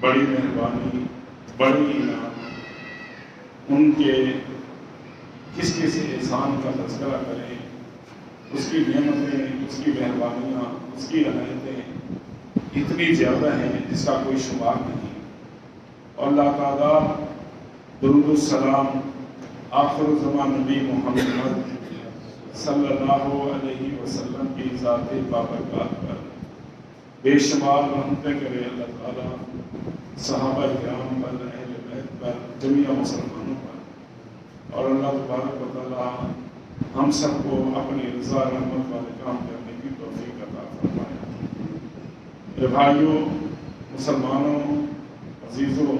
بڑی مہربانی، بڑی انعام، ان کے کس کس احسان کا تذکرہ کریں، اس کی نعمتیں، اس کی مہربانیاں، اس کی عنایتیں اتنی زیادہ ہیں جس کا کوئی شمار نہیں۔ اور اللہ تعالیٰ درود السلام آخر الزمان نبی محمد صلی اللہ علیہ وسلم کی ذات بابرکات پر بے شمار رحمتیں کرے اللہ تعالیٰ صحابہ کرام پر، اہل بیت پر، جمیع مسلمانوں پر، اور اللہ تبارک و تعالیٰ ہم سب کو اپنی رضا رحمت والے کام کرنے کی توفیق عطا فرمائے۔ میرے بھائیوں، مسلمانوں، عزیزوں،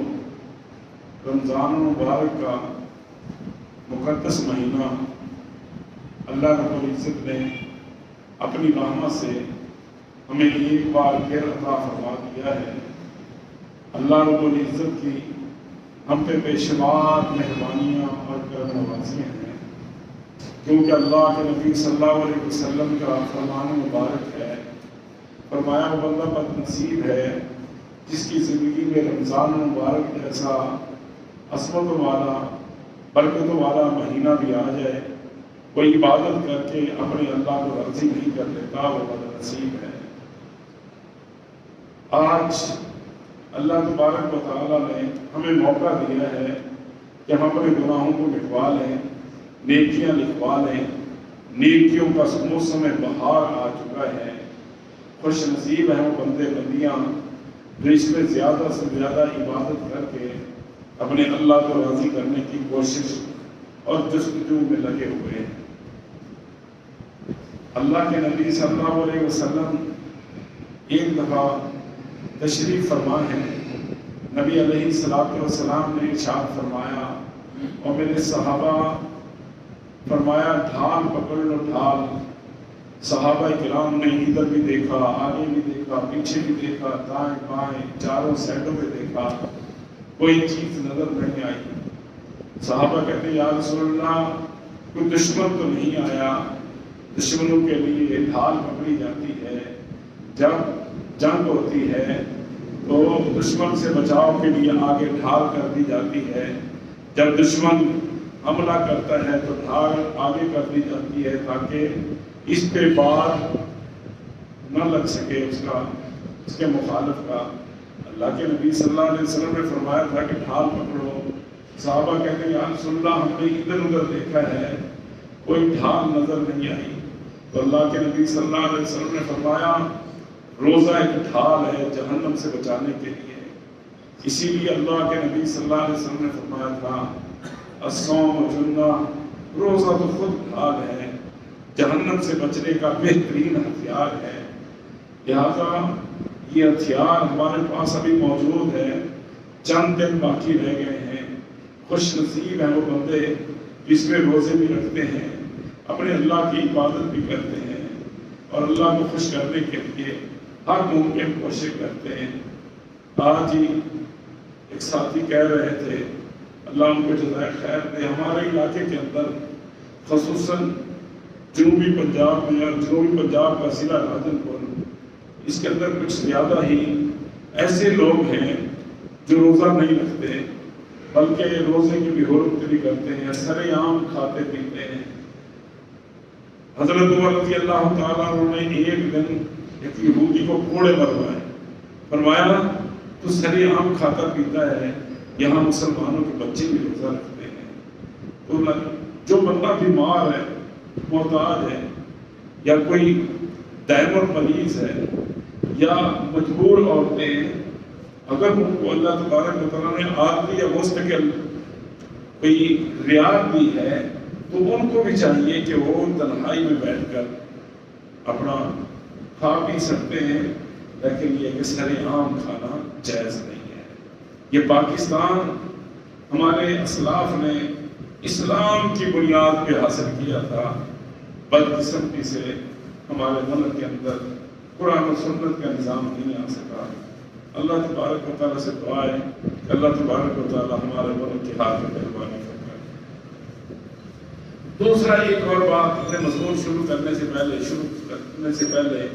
رمضان المبارک کا مقدس مہینہ اللہ رب العزت نے اپنی رحمت سے ہمیں ایک بار پھر عطا فرما دیا ہے۔ اللہ رب العزت کی ہم پہ بے شمار مہربانیاں اور کرم نوازیاں ہیں، کیونکہ اللہ کے نبی صلی اللہ علیہ وسلم کا فرمان مبارک ہے، فرمایا وہ بندہ بد نصیب ہے جس کی زندگی میں رمضان مبارک جیسا عظمت والا، برکت والا مہینہ بھی آ جائے، کوئی عبادت کر کے اپنے اللہ کو راضی نہیں کر لیتا، وہ بد نصیب ہے۔ آج اللہ تبارک و تعالیٰ نے ہمیں موقع دیا ہے کہ ہم اپنے گناہوں کو مٹوا لیں، نیکیاں لکھوا لیں۔ نیکیوں کا موسم بہار آ چکا ہے۔ خوش نصیب ہیں وہ بندے بندیاں جو اس میں زیادہ سے زیادہ عبادت کر کے اپنے اللہ کو راضی کرنے کی کوشش اور جستجو میں لگے ہوئے ہیں۔ اللہ کے نبی صلی اللہ علیہ وسلم ایک دفعہ تشریف فرما ہے، نبی علیہ الصلوۃ والسلام نے ارشاد فرمایا، اور میرے صحابہ فرمایا ڈھال پکڑ لو ڈھال۔ صحابہ کرام نے ادھر بھی دیکھا، آگے بھی دیکھا، پیچھے بھی دیکھا، دائیں بائیں چاروں سائڈوں پہ دیکھا، کوئی چیز نظر نہیں آئی۔ صحابہ کہتے ہیں یا رسول اللہ کوئی دشمن تو نہیں آیا؟ دشمنوں کے لیے ڈھال پکڑی جاتی ہے، جب جنگ ہوتی ہے تو دشمن سے بچاؤ کے لیے آگے ڈھال کر دی جاتی ہے، جب دشمن حملہ کرتا ہے تو ڈھال آگے کر دی جاتی ہے تاکہ اس پہ بار نہ لگ سکے اس کے مخالف کا۔ اللہ کے نبی صلی اللہ علیہ وسلم نے فرمایا تھا کہ ڈھال پکڑو۔ صحابہ کہتے ہیں یا رسول اللہ ہم نے ادھر ادھر دیکھا ہے، کوئی ڈھال نظر نہیں آئی۔ تو اللہ کے نبی صلی اللہ علیہ وسلم نے فرمایا روزہ ایک ڈھال ہے جہنم سے بچانے کے لیے، اسی لیے اللہ کے نبی صلی اللہ علیہ وسلم نے فرمایا تھا الصوم جنہ، روزہ تو خود ڈھال ہے، جہنم سے بچنے کا بہترین ہتھیار ہے۔ لہذا یہ ہتھیار ہمارے پاس ابھی موجود ہے، چند دن باقی رہ گئے ہیں۔ خوش نصیب ہیں وہ بندے جس میں روزے بھی رکھتے ہیں، اپنے اللہ کی عبادت بھی کرتے ہیں، اور اللہ کو خوش کرنے کے لیے ہر ممکن کوشش کرتے ہیں۔ آج ہی ایک ساتھی کہہ رہے تھے، اللہ ان کو جزائے خیر دے، ہمارے علاقے کے اندر خصوصاً جنوبی پنجاب میں اور جنوبی پنجاب کا ضلع راجن پور، اس کے اندر کچھ زیادہ ہی ایسے لوگ ہیں جو روزہ نہیں رکھتے بلکہ روزے کی بھی حرمت بھی کرتے ہیں، سرے عام کھاتے پیتے ہیں۔ حضرت عمر رضی اللہ تعالیٰ عنہ نے ایک دن ایک یہودی کو کوڑے مروائے، فرمایا تو سرے عام کھاتا پیتا ہے، یہاں مسلمانوں کے بچے بھی روزہ رکھتے ہیں۔ تو جو بندہ بیمار ہے، محتاج ہے، یا کوئی دائم مریض ہے، یا مجبور عورتیں، اگر ان کو اللہ تبارک و تعالیٰ نے عادی یا مستقل کوئی رعایت دی ہے تو ان کو بھی چاہیے کہ وہ تنہائی میں بیٹھ کر اپنا کھا پی سکتے ہیں، لیکن یہ کہ سرے عام کھانا جائز نہیں ہے۔ یہ پاکستان ہمارے اسلاف نے اسلام کی بنیاد پہ حاصل کیا تھا، بدقسمتی سے ہمارے ملک کے اندر قرآن و سنت کا نظام نہیں آ سکا۔ اللہ تبارک و تعالیٰ سے دعا ہے کہ اللہ تبارک و تعالیٰ ہمارے ملک کے ہاتھ میں مہربانی فرمائے۔ دوسرا ایک اور بات اپنے مضمون شروع کرنے سے پہلے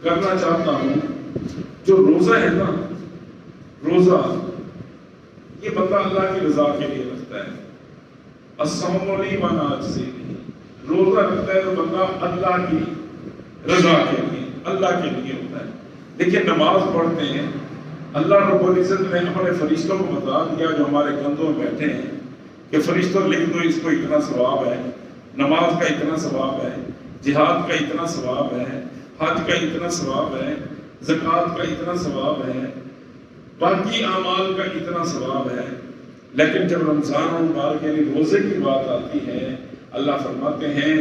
کرنا چاہتا ہوں، جو روزہ ہے نا، روزہ یہ بندہ اللہ کی رضا کے لیے رکھتا ہے. الصوم لی وانا اجزی بہ. روزہ رکھتا ہے تو بندہ اللہ کی رضا کے لیے، اللہ کے لیے ہوتا ہے. دیکھیں نماز پڑھتے ہیں، اللہ رب العزت نے اپنے فرشتوں کو بتا دیا جو ہمارے کندھوں میں بیٹھے ہیں کہ فرشتوں لکھ دو اس کو اتنا ثواب ہے، نماز کا اتنا ثواب ہے، جہاد کا اتنا ثواب ہے، حج کا اتنا ثواب ہے، زکوٰۃ کا اتنا ثواب ہے، باقی اعمال کا اتنا ثواب ہے. لیکن جب رمضان المبارک یعنی روزے کی بات آتی ہے، اللہ فرماتے ہیں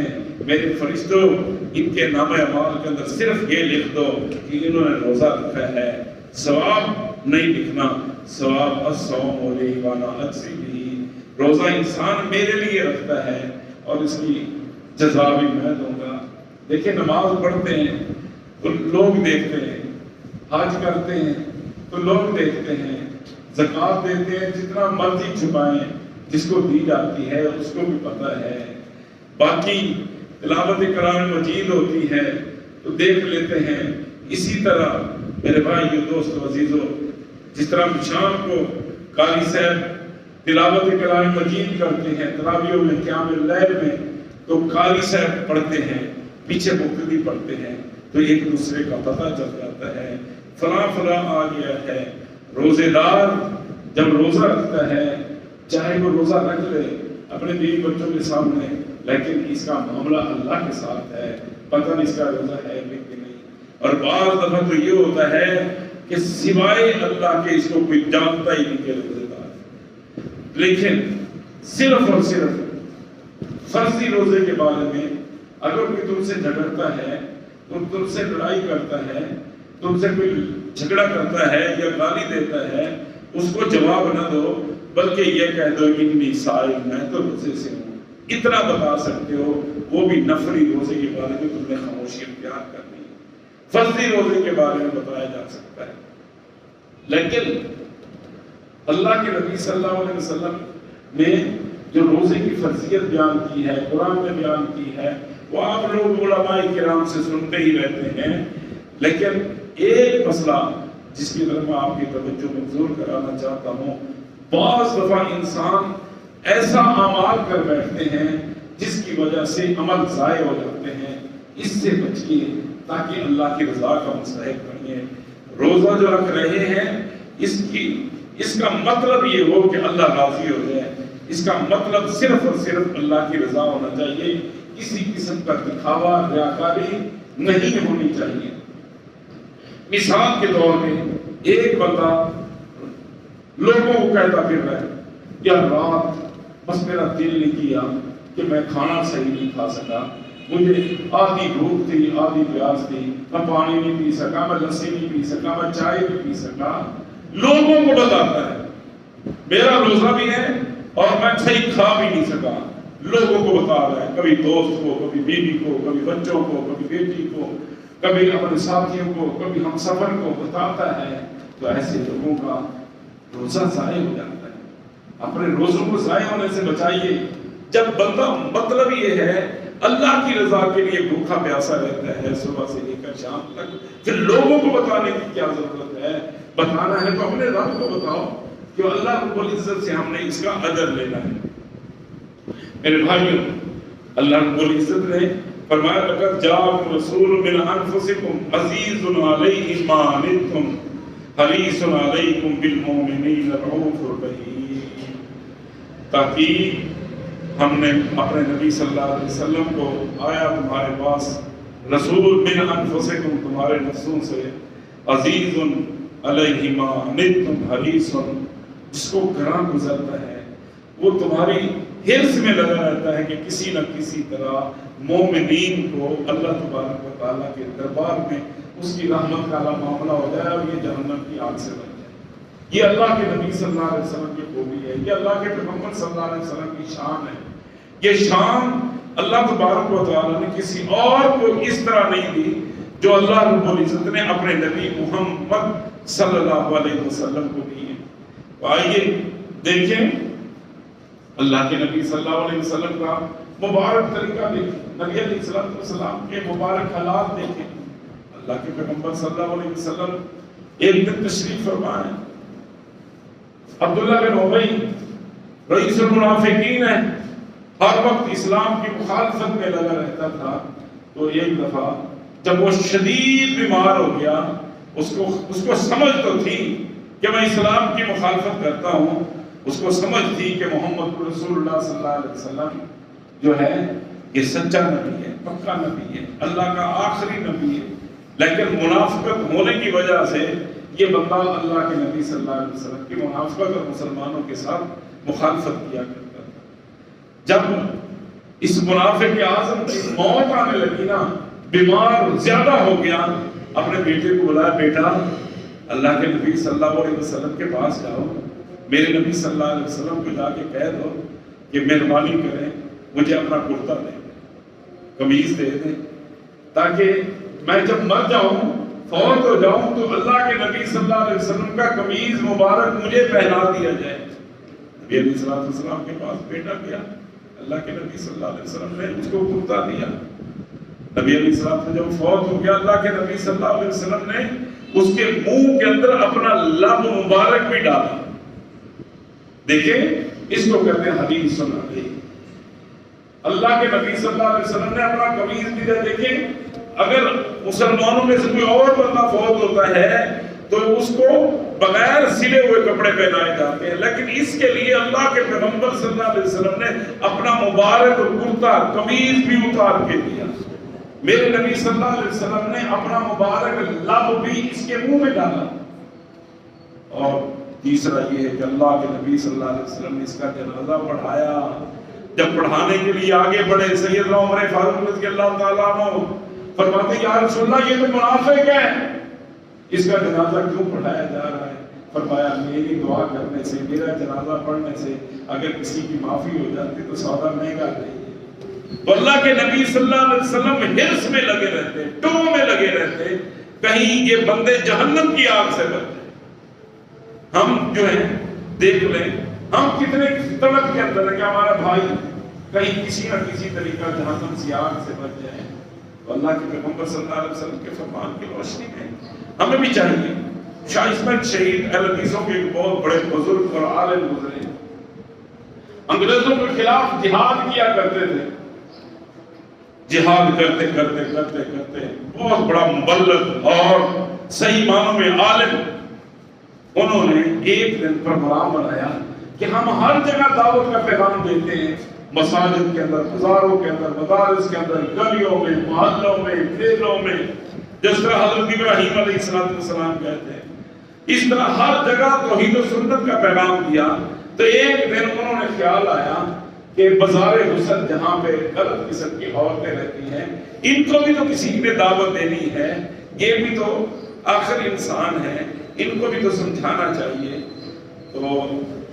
میرے فرشتوں ان کے نام اعمال کے اندر صرف یہ لکھ دو کہ انہوں نے روزہ رکھا ہے، ثواب نہیں لکھنا. ثواب الصوم لی وانا اجزی بہ. روزہ انسان میرے لیے رکھتا ہے اور اس کی جزا بھی میں دوں گا. دیکھیں نماز پڑھتے ہیں تو لوگ دیکھتے ہیں، حج کرتے ہیں تو لوگ دیکھتے ہیں، زکوٰۃ دیتے ہیں جتنا مرضی چھپائیں، جس کو دی جاتی ہے اس کو بھی پتہ ہے. باقی تلاوت قرآن مجید ہوتی ہے تو دیکھ لیتے ہیں. اسی طرح میرے بھائیو دوستو عزیزو، جس طرح شام کو قاری صاحب تلاوت قرآن مجید کرتے ہیں تراویحوں میں، قیام اللیل میں، تو قاری صاحب پڑھتے ہیں، پیچھے مقتدی پڑھتے ہیں تو ایک دوسرے کا پتہ چل جاتا ہے فلاں فلاں آ گیا ہے. روزے دار جب روزہ رکھتا ہے، چاہے وہ روزہ رکھ لے اپنے بیوی بچوں کے سامنے، لیکن اس کا معاملہ اللہ کے ساتھ ہے، پتہ نہیں اس کا روزہ ہے کہ نہیں. اور بعض دفعہ تو یہ ہوتا ہے کہ سوائے اللہ کے اس کو کوئی جانتا ہی نہیں کہ روزے دار. لیکن صرف اور صرف فرضی روزے کے بارے میں اگر کوئی تم سے جھگڑتا ہے، تم سے لڑائی کرتا ہے، تم سے کوئی جھگڑا کرتا ہے یا گالی دیتا ہے، اس کو جواب نہ دو، بلکہ یہ کہہ دو انی صائم، میں تو روزے سے ہوں. اتنا بتا سکتے ہو، وہ بھی نفلی روزے کے بارے میں تم نے خاموشی اختیار کرنی ہے. فرضی روزے کے بارے میں بتایا جا سکتا ہے. لیکن اللہ کے نبی صلی اللہ علیہ وسلم نے جو روزے کی فرضیت بیان کی ہے، قرآن میں بیان کی ہے، وہ آپ لوگ علماء کرام سے سنتے ہی رہتے ہیں. لیکن ایک مسئلہ جس کی طرف میں آپ کی توجہ منظور کرانا چاہتا ہوں، بعض دفعہ انسان ایسا اعمال کر بیٹھتے ہیں جس کی وجہ سے عمل ضائع ہو جاتے ہیں. اس سے بچیے تاکہ اللہ کی رضا کا مستحق بنیے. روزہ جو رکھ رہے ہیں اس کا مطلب یہ ہو کہ اللہ راضی ہو جائے. اس کا مطلب صرف اور صرف اللہ کی رضا ہونا چاہیے. کسی قسم کا دکھاوا، ریاکاری نہیں ہونی چاہیے. مثال کے طور پہ ایک بندہ لوگوں کو کہتا پھر رہا ہے یا رات بس میرا دل نہیں کیا کہ میں کھانا صحیح نہیں کھا سکا، مجھے آدھی بھوک تھی، آدھی پیاس تھی، میں پانی نہیں پی سکا، میں لسی نہیں پی سکا، میں چائے نہیں پی سکا. لوگوں کو بتاتا ہے میرا روزہ بھی ہے اور میں صحیح کھا بھی نہیں سکا. لوگوں کو بتا رہا ہے، کبھی دوست کو، کبھی بیوی کو، کبھی بچوں کو، کبھی بیٹی کو، کبھی اپنے ساتھیوں کو، کبھی ہم سفر کو بتاتا ہے. تو ایسے لوگوں کا روزہ ضائع ہو جاتا ہے. اپنے روزوں کو ضائع ہونے سے بچائیے. جب بندہ مطلب یہ ہے اللہ کی رضا کے لیے بھوکا پیاسا رہتا ہے صبح سے لے کر شام تک، پھر لوگوں کو بتانے کی کیا ضرورت ہے؟ بتانا ہے تو اپنے رب کو بتاؤ کہ اللہ رب العزت سے ہم نے اس کا اجر لینا ہے. میرے بھائیوں، اللہ رب العزت نے فرمایا لقد جاءکم رسول من انفسکم عزیز علیہ ما عنتم حریص علیکم بالمؤمنین رؤوف رحیم. تاکہ ہم نے اپنے نبی صلی اللہ علیہ وسلم کو آیا تمہارے پاس رسول من انفسکم، تمہارے نفسوں سے، عزیز علیہ ما عنتم حریص، جس کو گراں گزرتا ہے، وہ تمہاری حرص میں لگا رہتا ہے کہ کسی نہ کسی طرح مومنین کو اللہ تبارک و تعالیٰ کے دربار میں اس کی رحمت کا معاملہ ہو جائے اور یہ جہنم کی آگ سے بچ جائے. یہ اللہ کے نبی صلی اللہ علیہ وسلم کی خوبی ہے، یہ اللہ کے پیغمبر صلی اللہ علیہ وسلم کی شان ہے. یہ شان اللہ تبارک و تعالیٰ نے کسی اور کو اس طرح نہیں دی جو اللہ رب العزت نے اپنے نبی محمد صلی اللہ علیہ وسلم کو دی ہے. آئیے دیکھیں اللہ کے نبی صلی اللہ علیہ وسلم کا مبارک طریقہ دیکھیں، نبی علیہ السلام کے مبارک حالات دیکھیں. اللہ کے پیغمبر صلی اللہ علیہ وسلم ایک دن تشریف فرمائے عبداللہ بن ابی رئیس المنافقین ہے، ہر وقت اسلام کی مخالفت میں لگا رہتا تھا. تو ایک دفعہ جب وہ شدید بیمار ہو گیا، اس کو سمجھ تو تھی کہ میں اسلام کی مخالفت کرتا ہوں، اس کو سمجھ تھی کہ محمد رسول اللہ صلی اللہ علیہ وسلم جو ہے یہ سچا نبی ہے، پکا نبی ہے، اللہ کا آخری نبی ہے. لیکن منافقت ہونے کی وجہ سے یہ بندہ اللہ کے نبی صلی اللہ علیہ وسلم کی منافقت اور مسلمانوں کے ساتھ مخالفت کیا کرتا تھا. جب اس منافق اعظم کی موت آنے لگی نا، بیمار زیادہ ہو گیا، اپنے بیٹے کو بلایا، بیٹا اللہ کے نبی صلی اللہ علیہ وسلم کے پاس جاؤ، میرے نبی صلی اللہ علیہ وسلم کو جا کے کہہ دو کہ مہربانی کریں مجھے اپنا کرتا دے دیں، قمیض دے دیں، تاکہ میں جب مر جاؤں، فوت ہو جاؤں تو اللہ کے نبی صلی اللہ علیہ وسلم کا قمیض مبارک مجھے پہنا دیا جائے. نبی علیہ السلام کے پاس بیٹا گیا، اللہ کے نبی صلی اللہ علیہ وسلم نے اس کو کرتا دیا. نبی علیہ السلام سے جب فوت ہو گیا، اللہ کے نبی صلی اللہ علیہ وسلم نے اس کے منہ کے اندر اپنا لب مبارک بھی ڈالا. دیکھیں اس کو کہتے ہیں حدیث سنانے. اللہ کے نبی صلی اللہ علیہ وسلم نے اپنا قمیض بھی دیا. دیکھیں اگر مسلمانوں میں سے کوئی اور بندہ فوت ہوتا ہے تو اس کو بغیر سلے ہوئے کپڑے پہنائے جاتے ہیں، لیکن اس کے لیے اللہ کے پیغمبر صلی اللہ علیہ وسلم نے اپنا مبارک کرتا قمیض بھی اتار کے دیا. میرے نبی صلی اللہ علیہ وسلم نے اپنا مبارک لب بھی اس کے منہ میں ڈالا. اور تیسرا یہ ہے کہ اللہ کے نبی صلی اللہ علیہ وسلم نے اس کا جنازہ پڑھایا. جب پڑھانے کے لیے آگے بڑھے سیدنا عمر فاروق رضی اللہ تعالیٰ عنہ فرماتے یا رسول اللہ یہ تو منافق ہے، اس کا جنازہ کیوں پڑھایا جا رہا ہے؟ فرمایا میری دعا کرنے سے، میرا جنازہ پڑھنے سے اگر کسی کی معافی ہو جاتی تو سودا مہنگا نہیں ہے. تو اللہ کے نبی صلی اللہ علیہ وسلم ہرس میں لگے رہتے، ٹو میں لگے رہتے کہیں یہ بندے جہنم کی آگ سے بچ جائیں. ہم جو ہے دیکھ لیں ہم کتنے طلب کے اندر ہے کہ ہمارا بھائی کہیں کسی نہ کسی طریقہ جہنم کی آگ سے بچ جائے. تو اللہ کے پیغمبر صلی اللہ علیہ وسلم کے فرمان کی روشنی میں ہمیں بھی چاہیے. شاہ اسماعیل شہید اہل حدیثوں کے ایک بہت بڑے بزرگ اور عالم گزرے، انگریزوں کے خلاف جہاد کیا کرتے تھے. جہاد کرتے کرتے کرتے کرتے بہت بڑا مبلغ اور صحیح معنوں میں عالم، انہوں نے ایک دن پروگرام بنایا کہ ہم ہر جگہ دعوت کا پیغام دیتے ہیں، مساجد کے اندر، بازاروں کے اندر، مدارس کے اندر، گلیوں میں، محلوں میں، ٹھیلوں میں، جس طرح حضرت ابراہیم علیہ السلام کہتے ہیں، اس طرح ہر جگہ توحید و سنت کا پیغام دیا. تو ایک دن انہوں نے خیال آیا کہ بازار حسن جہاں پہ غلط قسم کی عورتیں رہتی ہیں، ان کو بھی تو کسی نے دعوت دینی ہے، یہ بھی تو آخر انسان ہے، ان کو بھی تو سمجھانا چاہیے. تو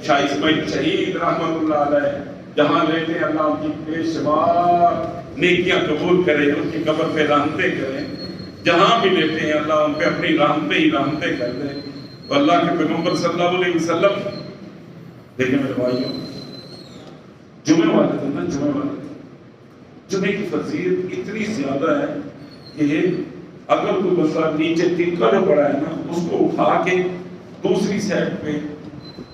شاہ اسماعیل شہید رحمۃ اللہ علیہ جہاں لیتے ہیں اللہ ان کی بے شمار نیکیاں قبول کرے، ان کی قبر پہ رحمتیں کرے. جہاں بھی لیتے ہیں اللہ ان پہ اپنی رحمتیں ہی رحمتیں کر دے. تو اللہ کے پیغمبر صلی اللہ علیہ وسلم، دیکھیں میرے بھائیوں، جمعے والے دن نا، جمعے کی فضیلت اتنی زیادہ ہے کہ اگر کوئی بندہ نیچے تنکا جو پڑا ہے نا، اس کو اٹھا کے دوسری سائڈ پہ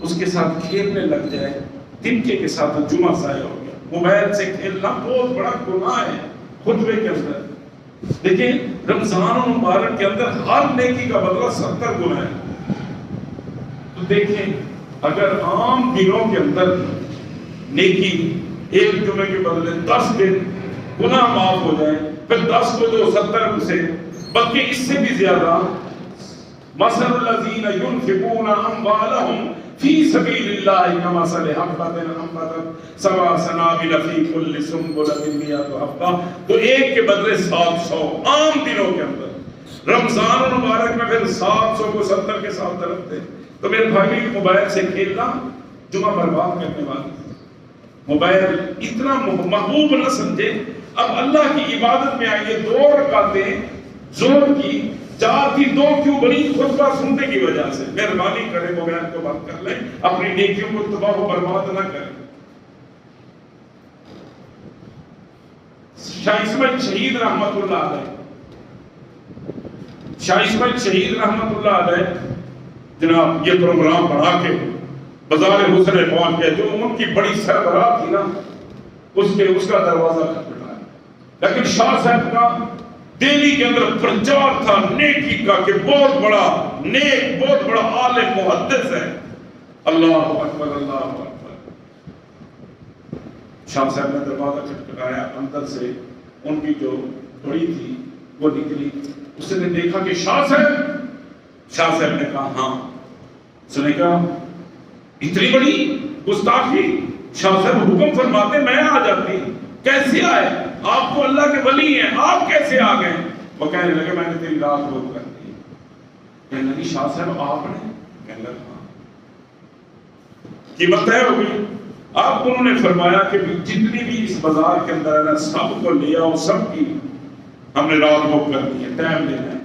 اس کے ساتھ کھیلنے لگ جائے، تنکے کے ساتھ جمعہ ضائع ہو گیا. موبائل سے کھیلنا بہت بڑا گناہ ہے خطبے کے اندر. دیکھیں رمضان المبارک کے اندر ہر نیکی کا بدلہ 70 گنا ہے. تو دیکھیں اگر عام دنوں کے اندر نیکی ایک جمعے کے بدلے 10 دن گناہ معاف ہو جائے، پھر 10 کو جو 70 سے بلکہ اس سے بھی زیادہ. مثل الذین ينفقون اموالهم فی سبیل اللہ کمثل حبۃ انبتت سبع سنابل فی کل سنبلۃ مئۃ حبۃ. تو ایک کے بدلے 700 عام دنوں کے اندر، رمضان المبارک میں پھر 700 کو 70 کے ساتھ ضرب دے. تو میرے بھائی موبائل سے کھیلنا جمعہ برباد کرنے والی. موبائل اتنا محبوب نہ سمجھے. اب اللہ کی عبادت میں آئیے، 2 رکعتیں ظہر کی 4 تھی، 2 کیوں بنی؟ خطبہ سننے کی وجہ سے. مہربانی کریں موبائل کو بند کر لیں، اپنی نیکیوں کو تباہ و برباد نہ کریں. شاہ اسماعیل شہید رحمت اللہ علیہ، شاہ اسماعیل شہید رحمت اللہ علیہ جناب یہ پروگرام بنا کے بازار حسن میں پہنچ گئے. جو ان کی بڑی سربراہ تھی نا اس کا دروازہ کھٹکھٹایا. لیکن شاہ صاحب کا دہلی کے اندر پرچار تھا نیکی کا کہ بہت بڑا نیک، بہت بڑا عالم محدث ہے. اللہ اکبر اللہ اکبر. شاہ صاحب نے دروازہ کھٹکھٹایا. اندر سے ان کی جو بڑی تھی وہ نکلی. اس نے دیکھا کہ شاہ صاحب نے کہا ہاں. اس نے کہا اتنی بڑی گستاخی؟ شاہ صاحب حکم فرماتے میں آ جاتی. کیسے آئے؟ آپ تو اللہ کے ولی ہیں، آپ کیسے آ گئے؟ وہ کہنے لگے میں نے تیری رات روک کر دی. کہنے لگی شاہ صاحب آپ نے؟ کہنے لگا ہاں. قیمت طے ہو گئی. آپ انہوں نے فرمایا کہ جتنی بھی اس بازار کے اندر ہے نا سب کو لے آؤ، سب کی ہم نے رات روک کر دی ہے، ٹائم لینا ہے.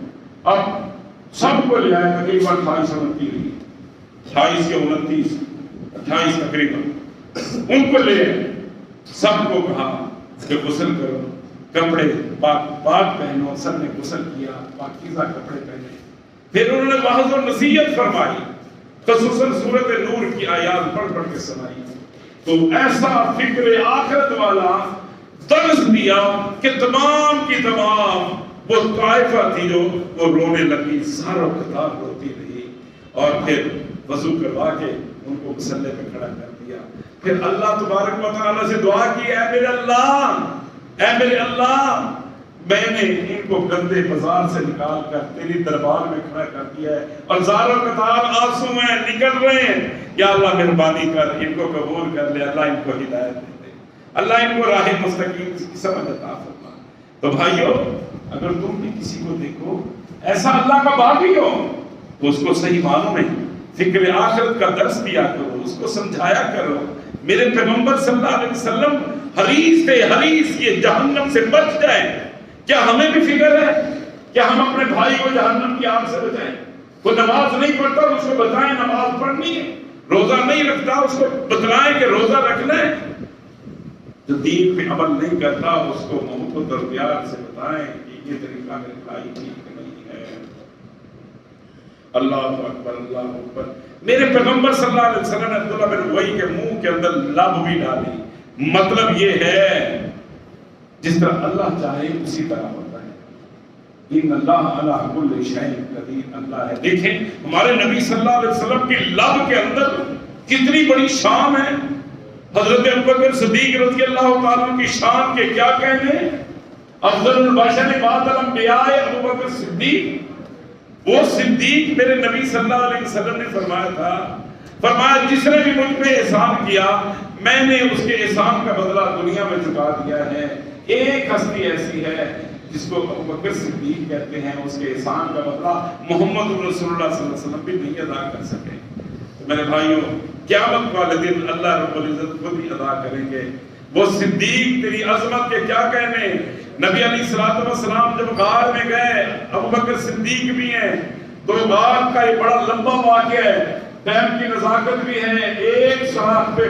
اب سب کو لے آئے. تقریباً 28 29 رہی، 28 کے 29 28 تقریباً ان کو لے آئے. سب کو کہا کہ غسل کرو، کپڑے پاک پہنو. سب نے غسل کیا، پاکیزہ کپڑے پہنے. پھر انہوں نے وعظ و نصیحت فرمائی، خصوصاً سورۃ نور کی آیات پڑھ پڑھ کے سنائی. تو ایسا فکر آخرت والا درس دیا کہ تمام کی تمام وہ طائفہ تھی جو وہ رونے لگی، ساروں قطار روتی رہی. اور پھر وضو کروا کے ان کو مصلے پہ کھڑا کر دیا. پھر اللہ تبارک و تعالیٰ سے دعا کی اے میرے اللہ میں نے ان کو گندے بازار سے نکال کر تیری دربار میں کھڑا کر دیا ہے اور زاروں قطار آنسو میں نکل رہے ہیں. یا اللہ مہربانی کر ان کو قبول کر لے. اللہ ان کو ہدایت دے دے. اللہ ان کو راہ مستقیم کی سمجھ عطا فرما. تو بھائیو اگر تم بھی کسی کو دیکھو ایسا اللہ کا باغی ہو تو اس کو صحیح معنوں میں فکر آخرت کا درس دیا کرو، اس کو سمجھایا کرو. میرے پیغمبر صلی اللہ علیہ وسلم حریص تھے، حریص یہ جہنم سے بچ جائے. کیا ہمیں بھی فکر ہے؟ کیا ہم اپنے بھائی کو جہنم کی آگ سے بچائیں؟ وہ نماز نہیں پڑھتا اس کو بتائیں نماز پڑھنی ہے. روزہ نہیں رکھتا اس کو بتلائیں کہ روزہ رکھنا ہے. جو دین پہ عمل نہیں کرتا اس کو محبت اور پیار سے بتائیں کہ یہ طریقہ میرے بھائی ٹھیک نہیں ہے. اللہ اکبر اللہ اکبر. میرے پیغمبر صلی اللہ علیہ وسلم نے عبداللہ بن ابی کے منہ کے اندر لب بھی ڈالی. مطلب یہ ہے جس طرح اللہ چاہے اسی طرح ہوتا ہے. ان اللہ علی کل شیء قدیر. اللہ ہے. دیکھیں ہمارے نبی صلی اللہ علیہ وسلم کی لب کے اندر کتنی بڑی شان ہے. حضرت ابوبکر صدیق رضی اللہ تعالیٰ کی شان کے کیا کہنے. افضل البشر بعد الانبیاء ابوبکر صدیق. وہ صدیق میرے نبی صلی اللہ علیہ وسلم نے فرمایا تھا، فرمایا جس نے بھی مجھ پہ احسان کیا میں نے اس کے احسان کا بدلہ دنیا میں چکا دیا ہے. ایک ہستی ایسی ہے جس کو ابوبکر صدیق کہتے ہیں، اس کے احسان کا بدلہ محمد رسول اللہ صلی اللہ علیہ وسلم بھی نہیں ادا کر سکے. تو میرے بھائیوں قیامت والے دن اللہ رب العزت خود ہی ادا کریں گے. وہ صدیق تیری عظمت کے کیا کہنے. نبی علیہ الصلوۃ والسلام جب غار میں گئے، ابوبکر صدیق بھی ہیں، تو غار کا یہ بڑا لمبا واقعہ ہے، ٹائم کی نزاکت بھی ہے. ایک ساتھ پہ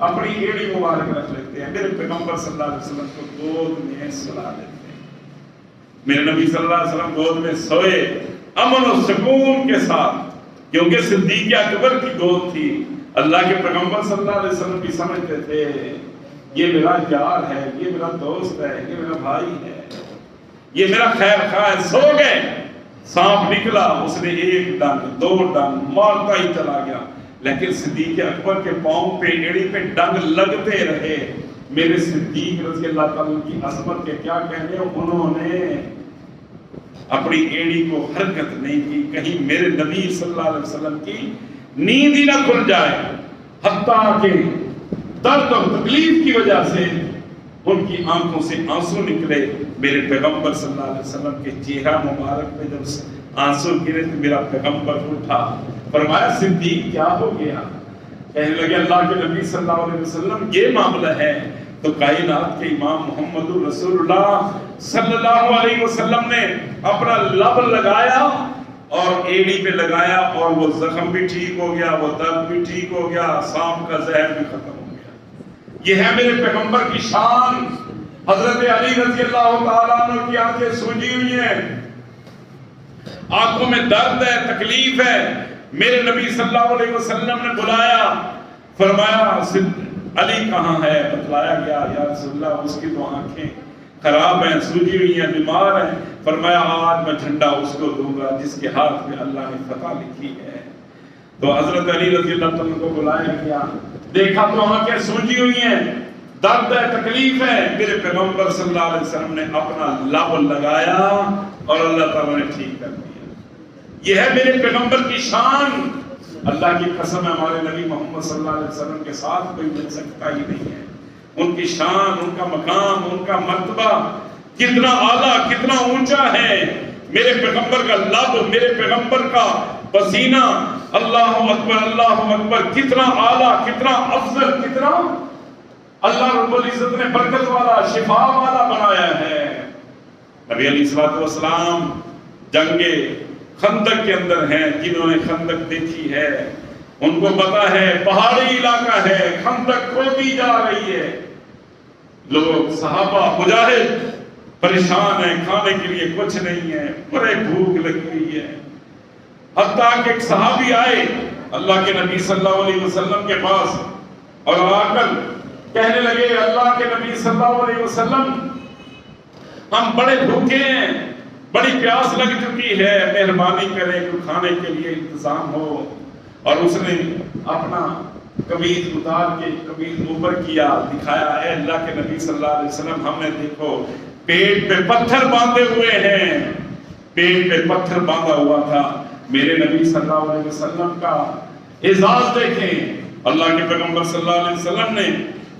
اپنی ایڑی مبارک رکھ لیتے ہیں. میرے پیغمبر صلی اللہ علیہ وسلم کو گود میں سلا لیتے ہیں. میرے نبی صلی اللہ علیہ وسلم گود میں سوئے امن و سکون کے ساتھ، کیونکہ صدیق اکبر کی گود تھی. اللہ کے پیغمبر صلی اللہ علیہ وسلم بھی سمجھتے تھے یہ میرا یار ہے، یہ میرا دوست ہے، یہ میرا بھائی ہے، یہ میرا خیر خواہ ہے. سو گئے، سانپ نکلا، اس نے ایک ڈنگ دو ڈنگ مارتا ہی چلا گیا، لیکن صدیق اکبر کے پاؤں پہ ایڑی پہ ڈنگ لگتے رہے. میرے صدیق رضی اللہ تعالیٰ کی عظمت کے کیا کہنے. انہوں نے اپنی ایڑی کو حرکت نہیں کی، کہیں میرے نبی صلی اللہ علیہ وسلم کی نیند ہی نہ کھل جائے. حتیٰ کہ درد اور تکلیف کی وجہ سے ان کی آنکھوں سے آنسو نکلے. میرے پیغمبر صلی اللہ علیہ وسلم کے چہرہ مبارک پہ جب آنسو گرے تو میرا پیغمبر اٹھا، فرمایا صدیق کیا ہو گیا. کہنے لگے اللہ کے نبی صلی اللہ علیہ وسلم یہ معاملہ ہے. تو کائنات کے امام محمد رسول اللہ صلی اللہ علیہ وسلم نے اپنا لب لگایا اور ایڑی پہ لگایا اور وہ زخم بھی ٹھیک ہو گیا، وہ درد بھی ٹھیک ہو گیا، سانپ کا زہر بھی ختم ہو گیا. یہ ہے میرے پیغمبر کی شان. حضرت علی رضی اللہ تعالیٰ عنہ کی آنکھیں سوجی ہوئی ہیں، آنکھوں میں درد ہے، تکلیف ہے. میرے نبی صلی اللہ علیہ وسلم نے بلایا، فرمایا علی کہاں ہے؟ بتلایا گیا یا رسول اللہ اس کی تو آنکھیں خراب ہیں، سوجی ہوئی ہیں، بیمار ہیں۔ فرمایا آج میں جھنڈا اس کو دوں گا جس کے ہاتھ میں اللہ نے فتح لکھی ہے۔ تو حضرت علی رضی اللہ عنہ کو بلایا گیا، دیکھا تو آنکھیں سوجی ہوئی ہیں، درد ہے، تکلیف ہے۔ میرے پیغمبر صلی اللہ علیہ وسلم نے اپنا لب لگایا اور اللہ تعالیٰ نے ٹھیک کر دیا۔ یہ ہے میرے پیغمبر کی شان۔ اللہ کی قسم ہے ہمارے نبی محمد صلی اللہ علیہ وسلم کے ساتھ کوئی مل سکتا ہی نہیں ہے۔ ان کی شان، ان کا مقام، ان کا مرتبہ کتنا اعلیٰ، کتنا اونچا ہے۔ میرے پیغمبر کا لب، میرے پیغمبر کا پسینہ، اللہ اکبر اللہ اکبر، کتنا اعلیٰ، کتنا افضل، کتنا اللہ رب العزت نے برکت والا، شفا والا بنایا ہے۔ نبی علیہ الصلوۃ والسلام جنگ خندق کے اندر ہیں۔ جنہوں نے خندق دیکھی ہے ان کو پتا ہے پہاڑی علاقہ ہے، خندق کھودی جا رہی ہے، لوگ صحابہ مجاہد پریشان ہیں، کھانے کے لیے کچھ نہیں ہے، بڑے بھوک لگی ہوئی ہے۔ حتیٰ کہ ایک صحابی آئے اللہ کے نبی صلی اللہ علیہ وسلم کے پاس اور آ کر کہنے لگے اللہ کے نبی صلی اللہ علیہ وسلم ہم بڑے بھوکے ہیں، بڑی پیاس لگ چکی ہے، مہربانی کریں کہ کھانے کے لیے انتظام ہو۔ اور اس نے اپنا قمیض اتار کے قمیض اوپر کیا، دکھایا اے اللہ کے نبی صلی اللہ علیہ وسلم ہم نے دیکھو پیٹ پہ پتھر باندھے ہوئے ہیں، پیٹ پہ پتھر باندھا ہوا تھا۔ میرے نبی صلی اللہ علیہ وسلم کا اعزاز دیکھیں۔ اللہ کے پیغمبر صلی اللہ علیہ وسلم نے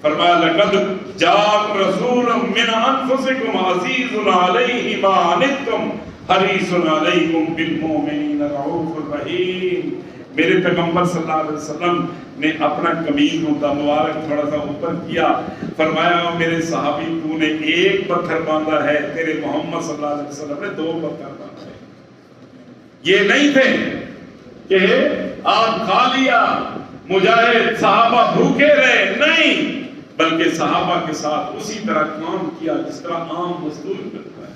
فرمایا لقد جاءکم رسول من انفسکم عزیز علیہ ما عنتم حریص علیکم بالمؤمنین رؤوف الرحیم۔ میرے پیغمبر صلی اللہ علیہ وسلم نے اپنا قمیض مبارک تھوڑا سا اوپر کیا، فرمایا میرے صحابی تو نے ایک پتھر باندھا ہے، تیرے محمد صلی اللہ علیہ وسلم نے 2 پتھر باندھے۔ یہ نہیں تھے کہ آپ کھا لیا مجاہد صحابہ بھوکے رہے، نہیں، بلکہ صحابہ کے ساتھ اسی طرح کام کیا جس طرح عام مزدور کرتا ہے۔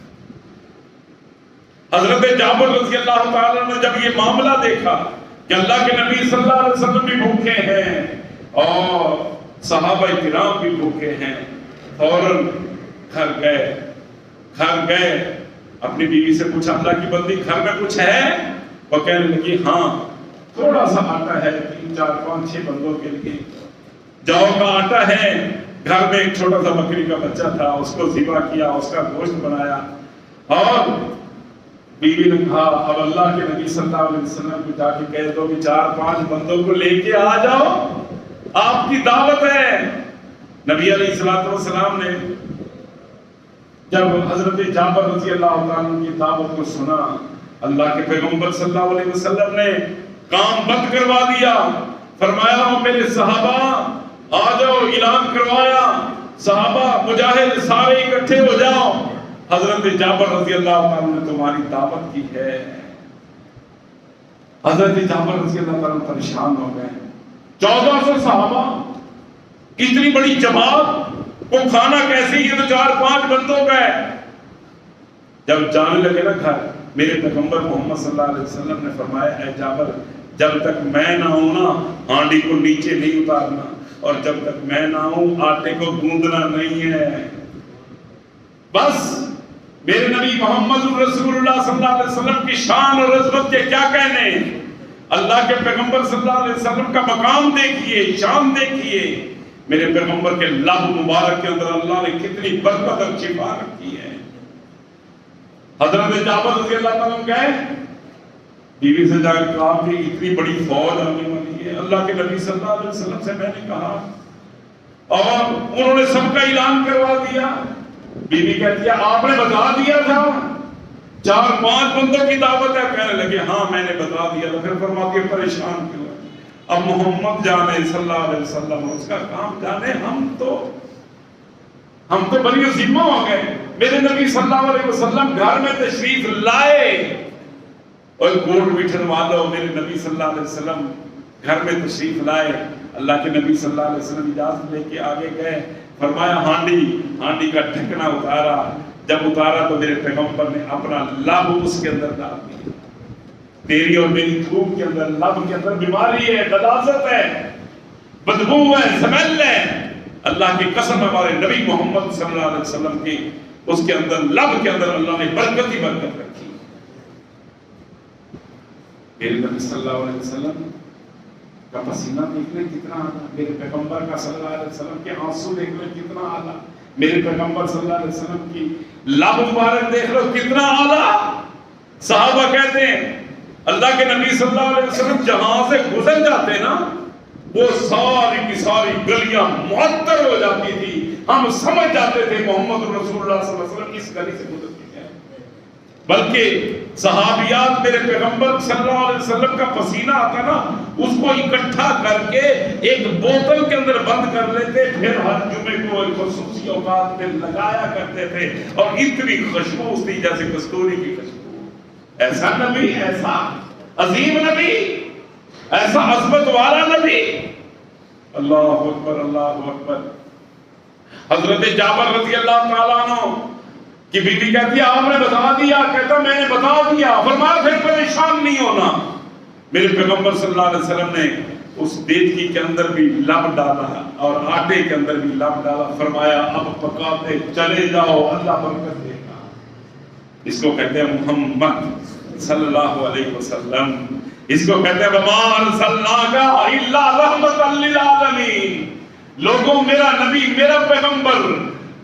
حضرت جابر رضی اللہ تعالیٰ نے جب یہ معاملہ دیکھا کہ اللہ کے نبی صلی اللہ علیہ وسلم بھی بھوکے ہیں اور صحابہ کرام بھی بھوکے ہیں، فوراً گھر گئے اپنی بیوی سے پوچھا اللہ کی بندی گھر میں کچھ ہے؟ وہ کہنے لگی ہاں تھوڑا سا آٹا ہے، 3 4 5 6 بندوں کے لیے، جو کا آٹا ہے۔ گھر میں ایک چھوٹا سا بکری کا بچہ تھا، اس کو ذبح کیا، اس کا گوشت بنایا، اور بیوی نے کہا اب اللہ کے نبی صلی اللہ علیہ وسلم کو جا کے کہہ دو کہ 4 5 بندوں کو لے کے آ جاؤ، آپ کی دعوت ہے۔ نبی علیہ الصلوۃ والسلام نے جب حضرت جابر رضی اللہ تعالیٰ کی دعوت کو سنا، اللہ کے پیغمبر صلی اللہ علیہ وسلم نے کام بند کروا دیا، فرمایا میرے صحابہ آ جاؤ، اعلان کروایا صحابہ مجاہد سارے اکٹھے ہو جاؤ، حضرت جابر رضی اللہ تعالیٰ نے تمہاری دعوت کی ہے۔ حضرت جابر رضی اللہ تعالیٰ پریشان ہو گئے، 1400 صحابہ، اتنی بڑی جماعت کو کھانا کیسے؟ یہ تو 4 5 بندوں کا ہے۔ جب جانے لگے نا گھر، میرے پیغمبر محمد صلی اللہ علیہ وسلم نے فرمایا اے جابر جب تک میں نہ ہوں نا ہانڈی کو نیچے نہیں اتارنا، اور جب تک میں نہ ہوں آٹے کو گوندنا نہیں ہے۔ بس میرے نبی محمد رسول اللہ صلی اللہ علیہ وسلم کی شان اور عظمت کے کیا کہنے، اللہ کے پیغمبر صلی اللہ علیہ وسلم کا مقام دیکھیے، شان دیکھیے، میرے پیغمبر کے لب مبارک کے اندر اللہ نے کتنی برکت اور شفا رکھی ہے۔ حضرت جابر رضی اللہ تعالیٰ گئے، بیوی سے جا کے کہا کہ اتنی بڑی فوج آنے والی ہے، اللہ کے نبی صلی اللہ علیہ وسلم سے میں نے کہا، اور انہوں نے سب کا اعلان کروا دیا۔ بیوی کہتی ہے آپ نے بتا دیا تھا 4 5 بندوں کی دعوت ہے؟ کہنے لگے ہاں میں نے بتا دیا تھا۔ پھر فرماتی ہے پریشان کیوں؟ اب محمد جانے صلی اللہ علیہ وسلم اس کا کام جانے، ہم تو بڑی ذمہ ہو گئے۔ میرے نبی صلی اللہ علیہ وسلم گھر میں تشریف لائے اور کوٹ بٹھن والوں، میرے نبی صلی اللہ علیہ وسلم گھر میں تشریف لائے، اللہ کے نبی صلی اللہ علیہ وسلم اجازت لے کے آگے گئے، فرمایا ہانڈی کا ڈھکنا اتارا، جب اتارا تو میرے پیغمبر نے اپنا لب اس کے اندر ڈال دیا، تیری اور میری تھوک کے اندر، لب کے اندر بیماری ہے، غلاظت ہے، بدبو ہے، سمیل ہے. اللہ کی قسم ہمارے نبی محمد صلی اللہ علیہ وسلم کی اس کے اندر لب کے اندر اللہ نے برکت ہی برکت رکھی. میرے نبی صلی اللہ علیہ وسلم کا پسینہ دیکھ لیں کتنا آلہ، میرے پیغمبر کا صلی اللہ علیہ وسلم کے آنسو دیکھ لیں کتنا آلہ، میرے پیغمبر صلی اللہ علیہ وسلم کی لب مبارک دیکھ لو کتنا آلہ. صحابہ کہتے ہیں اللہ کے نبی صلی اللہ علیہ وسلم جہاں سے گزر جاتے نا وہ ساری کی ساری گلیاں معطر ہو جاتی تھی. ہم سمجھ جاتے تھے محمد رسول اللہ صلی اللہ علیہ وسلم اس گلی سے گزر کے گئے. بلکہ صحابیات میرے پیغمبر صلی اللہ علیہ وسلم کا پسینہ آتا نا اس کو اکٹھا کر کے ایک بوتل کے اندر بند کر لیتے، پھر ہر جمعے کو ایک خصوصی اوقات میں لگایا کرتے تھے اور اتنی خوشبو تھی جیسے کستوری کی خوشبو. ایسا نبی، ایسا عظیم نبی، ایسا عظمت والا نبی. اللہ اکبر، اللہ اکبر. حضرت جابر رضی اللہ تعالیٰ عنہ کی بیوی کہتی ہے آپ نے بتا دیا، کہتا میں نے بتا دیا. فرمایا پھر پریشان نہیں ہونا. میرے پیغمبر صلی اللہ علیہ وسلم نے اس دیگچی کے اندر بھی لب ڈالا اور آٹے کے اندر بھی لب ڈالا. فرمایا اب پکاتے چلے جاؤ، اللہ برکت دے گا. اس کو کہتے ہیں محمد صلی اللہ علیہ وسلم. اس کو کہتے ہیں وما ارسلناک الا رحمۃ للعالمین. لوگوں میرا نبی، میرا پیغمبر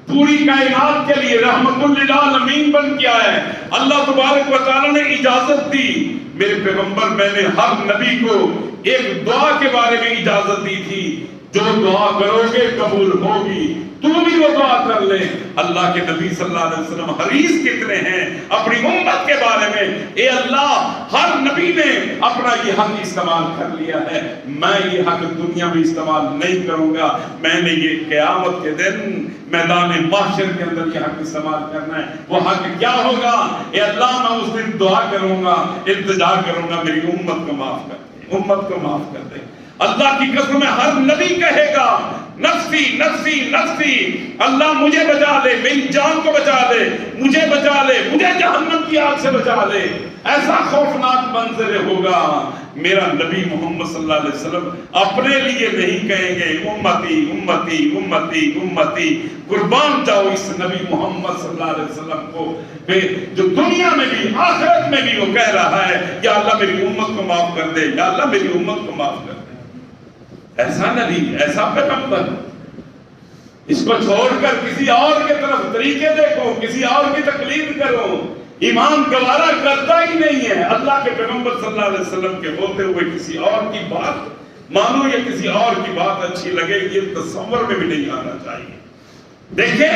پوری کائنات کے لیے رحمت للعالمین بن کے آیا ہے. اللہ تبارک و تعالی نے اجازت دی. میرے پیغمبر میں نے ہر نبی کو ایک دعا کے بارے میں اجازت دی تھی، جو دعا کرو گے قبول ہوگی. تو بھی وہ دعا کر لے. اللہ کے نبی صلی اللہ علیہ وسلم حریص کتنے ہیں اپنی امت کے بارے میں. اے اللہ ہر نبی نے اپنا یہ حق استعمال کر لیا ہے، میں یہ حق دنیا میں استعمال نہیں کروں گا. میں نے یہ قیامت کے دن میدان محشر کے اندر یہ حق استعمال کرنا ہے. وہ حق کیا ہوگا؟ اے اللہ میں اس دن دعا کروں گا، التجا کروں گا میری امت کو معاف کر دے، امت کو معاف کر دے. اللہ کی قسم ہے ہر نبی کہے گا نفسی نفسی نفسی، اللہ مجھے بچا لے، میری جان کو بچا لے، مجھے بچا لے، مجھے جہنم کی آگ سے بچا لے. ایسا خوفناک منظر ہوگا. میرا نبی محمد صلی اللہ علیہ وسلم اپنے لیے نہیں کہیں گے امتی امتی امتی امتی. قربان جاؤ اس نبی محمد صلی اللہ علیہ وسلم کو جو دنیا میں بھی آخرت میں بھی وہ کہہ رہا ہے یا اللہ میری امت کو معاف کر دے، یا اللہ میری امت کو معاف کر دے. ایسا نبی، ایسا پیغمبر. اس کو چھوڑ کر کسی اور کے طرف طریقے دیکھو، کسی اور کی تقلید کرو. ایمان گوارا کرتا ہی نہیں ہے. اللہ کے پیغمبر صلی اللہ علیہ وسلم کے ہوتے ہوئے کسی اور کی بات مانو یا کسی اور کی بات اچھی لگے، یہ تصور میں بھی نہیں آنا چاہیے. دیکھیں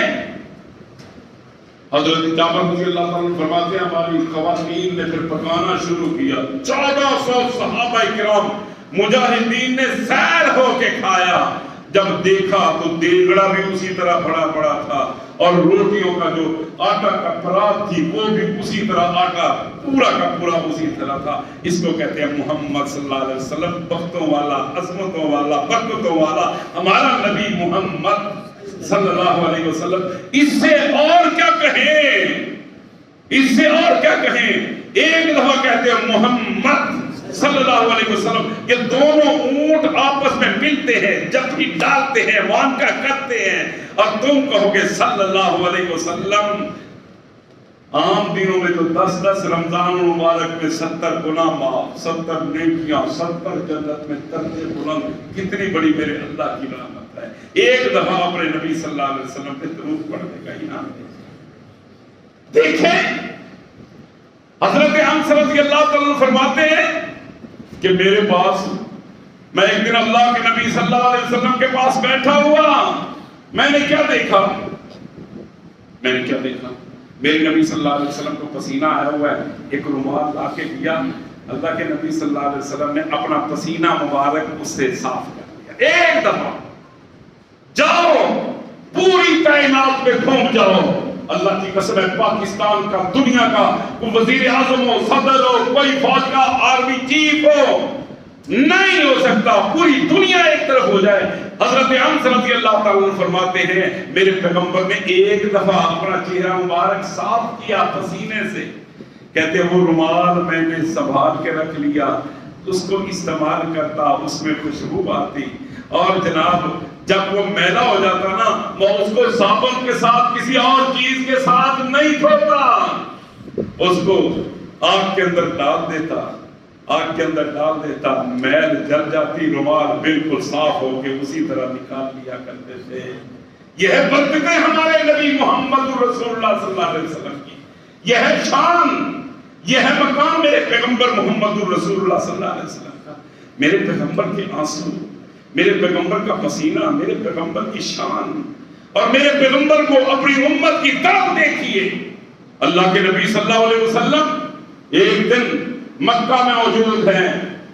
حضرت جابر رضی اللہ تعالیٰ فرماتے ہیں ہماری خواتین نے پھر پکانا شروع کیا. 1400 صحابہ کرام مجاہدین نے سیر ہو کے کھایا. جب دیکھا تو دیگڑا بھی اسی طرح بڑا بڑا تھا اور روٹیوں کا جو آٹا کا پرات تھی وہ بھی اسی طرح آٹا پورا کا پورا اسی طرح تھا. اس کو کہتے ہیں محمد صلی اللہ علیہ وسلم، بختوں والا، عظمتوں والا، برکتوں والا ہمارا نبی محمد صلی اللہ علیہ وسلم. اس سے اور کیا کہیں، اس سے اور کیا کہیں. ایک دفعہ کہتے ہیں محمد صلی اللہ علیہ وسلم. یہ دونوں اونٹ آپس میں ملتے ہیں، جب بھی ڈالتے ہیں وانکا کرتے ہیں اور تم کہو گے صلی اللہ علیہ وسلم. عام دنوں میں تو 10 رمضان مبارک میں 70 گناہ معاف، 70 نیکیاں، 70 جنت میں درجے بلند. کتنی بڑی میرے اللہ کی رحمت ہے. ایک دفعہ اپنے نبی صلی اللہ علیہ وسلم پہ درود پڑھنے کا انعام دے. دیکھیں حضرت انس رضی اللہ تعالیٰ فرماتے ہیں کہ میرے پاس میں ایک دن اللہ کے نبی صلی اللہ علیہ وسلم کے پاس بیٹھا ہوا. میں نے کیا دیکھا؟ میرے نبی صلی اللہ علیہ وسلم کو پسینہ آیا ہوا ہے. ایک رومال لا کے دیا. اللہ کے نبی صلی اللہ علیہ وسلم نے اپنا پسینہ مبارک اس سے صاف کر دیا. ایک دفعہ جاؤ پوری کائنات میں گھوم جاؤ. اللہ کی قسم ہے پاکستان کا، دنیا کا وزیر اعظم ہو، صدر ہو، کوئی فوج کا آرمی چیف ہو، نہیں ہو سکتا پوری دنیا ایک طرف ہو جائے. حضرت انس رضی اللہ تعالیٰ فرماتے ہیں میرے پیغمبر نے ایک دفعہ اپنا چہرہ مبارک صاف کیا پسینے سے. کہتے ہیں وہ رومال میں نے سنبھال کے رکھ لیا، اس کو استعمال کرتا، اس میں خوشبو آتی، اور جناب جب وہ میلا ہو جاتا نا وہ اس کو صابن کے ساتھ کسی اور چیز کے ساتھ نہیں دھوتا، اس کو آگ کے اندر ڈال دیتا، آگ کے اندر ڈال دیتا، میل جل جاتی، رومال بالکل صاف ہو کے اسی طرح نکال لیا کرتے تھے۔ یہ ہے برکتیں ہمارے نبی محمد رسول اللہ صلی اللہ علیہ وسلم کی، یہ ہے شان، یہ ہے مقام میرے پیغمبر محمد رسول اللہ صلی اللہ علیہ وسلم کا۔ میرے پیغمبر کے آنسو، میرے پیغمبر کا پسینہ، میرے پیغمبر کی شان، اور میرے پیغمبر کو اپنی امت کی طرف دیکھیے۔ اللہ کے نبی صلی اللہ علیہ وسلم ایک دن مکہ میں موجود ہیں،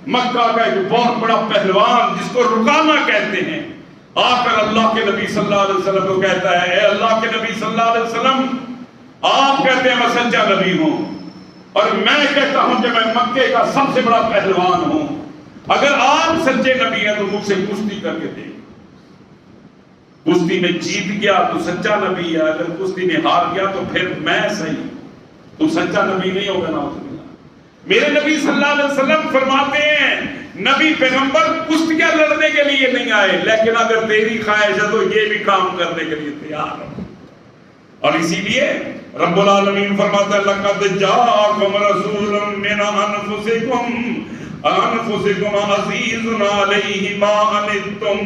مکہ کا ایک بہت بڑا پہلوان جس کو رکانہ کہتے ہیں، آ کر اللہ کے نبی صلی اللہ علیہ وسلم کو کہتا ہے، اے اللہ کے نبی صلی اللہ علیہ وسلم، آپ کہتے ہیں میں سچا نبی ہوں، اور میں کہتا ہوں کہ میں مکے کا سب سے بڑا پہلوان ہوں، اگر آپ سچے نبی ہیں تو مجھ سے کشتی کر کے دیں، کشتی میں جیت گیا تو سچا نبی ہے، اگر کشتی میں ہار گیا تو پھر میں صحیح، تو سچا نبی نہیں ہوگا نا۔ میرے نبی صلی اللہ علیہ وسلم فرماتے ہیں نبی پیغمبر کشتیاں لڑنے کے لیے نہیں آئے، لیکن اگر تیری خواہش ہے تو یہ بھی کام کرنے کے لیے تیار ہو، اور اسی لیے رب العالمین فرماتا ہے لَقَدْ جَاءَكُمْ رَسُولٌ مِّنْ أَنفُسِكُمْ عَزِيزٌ عَلَيْهِ مَا عَنِتُّمْ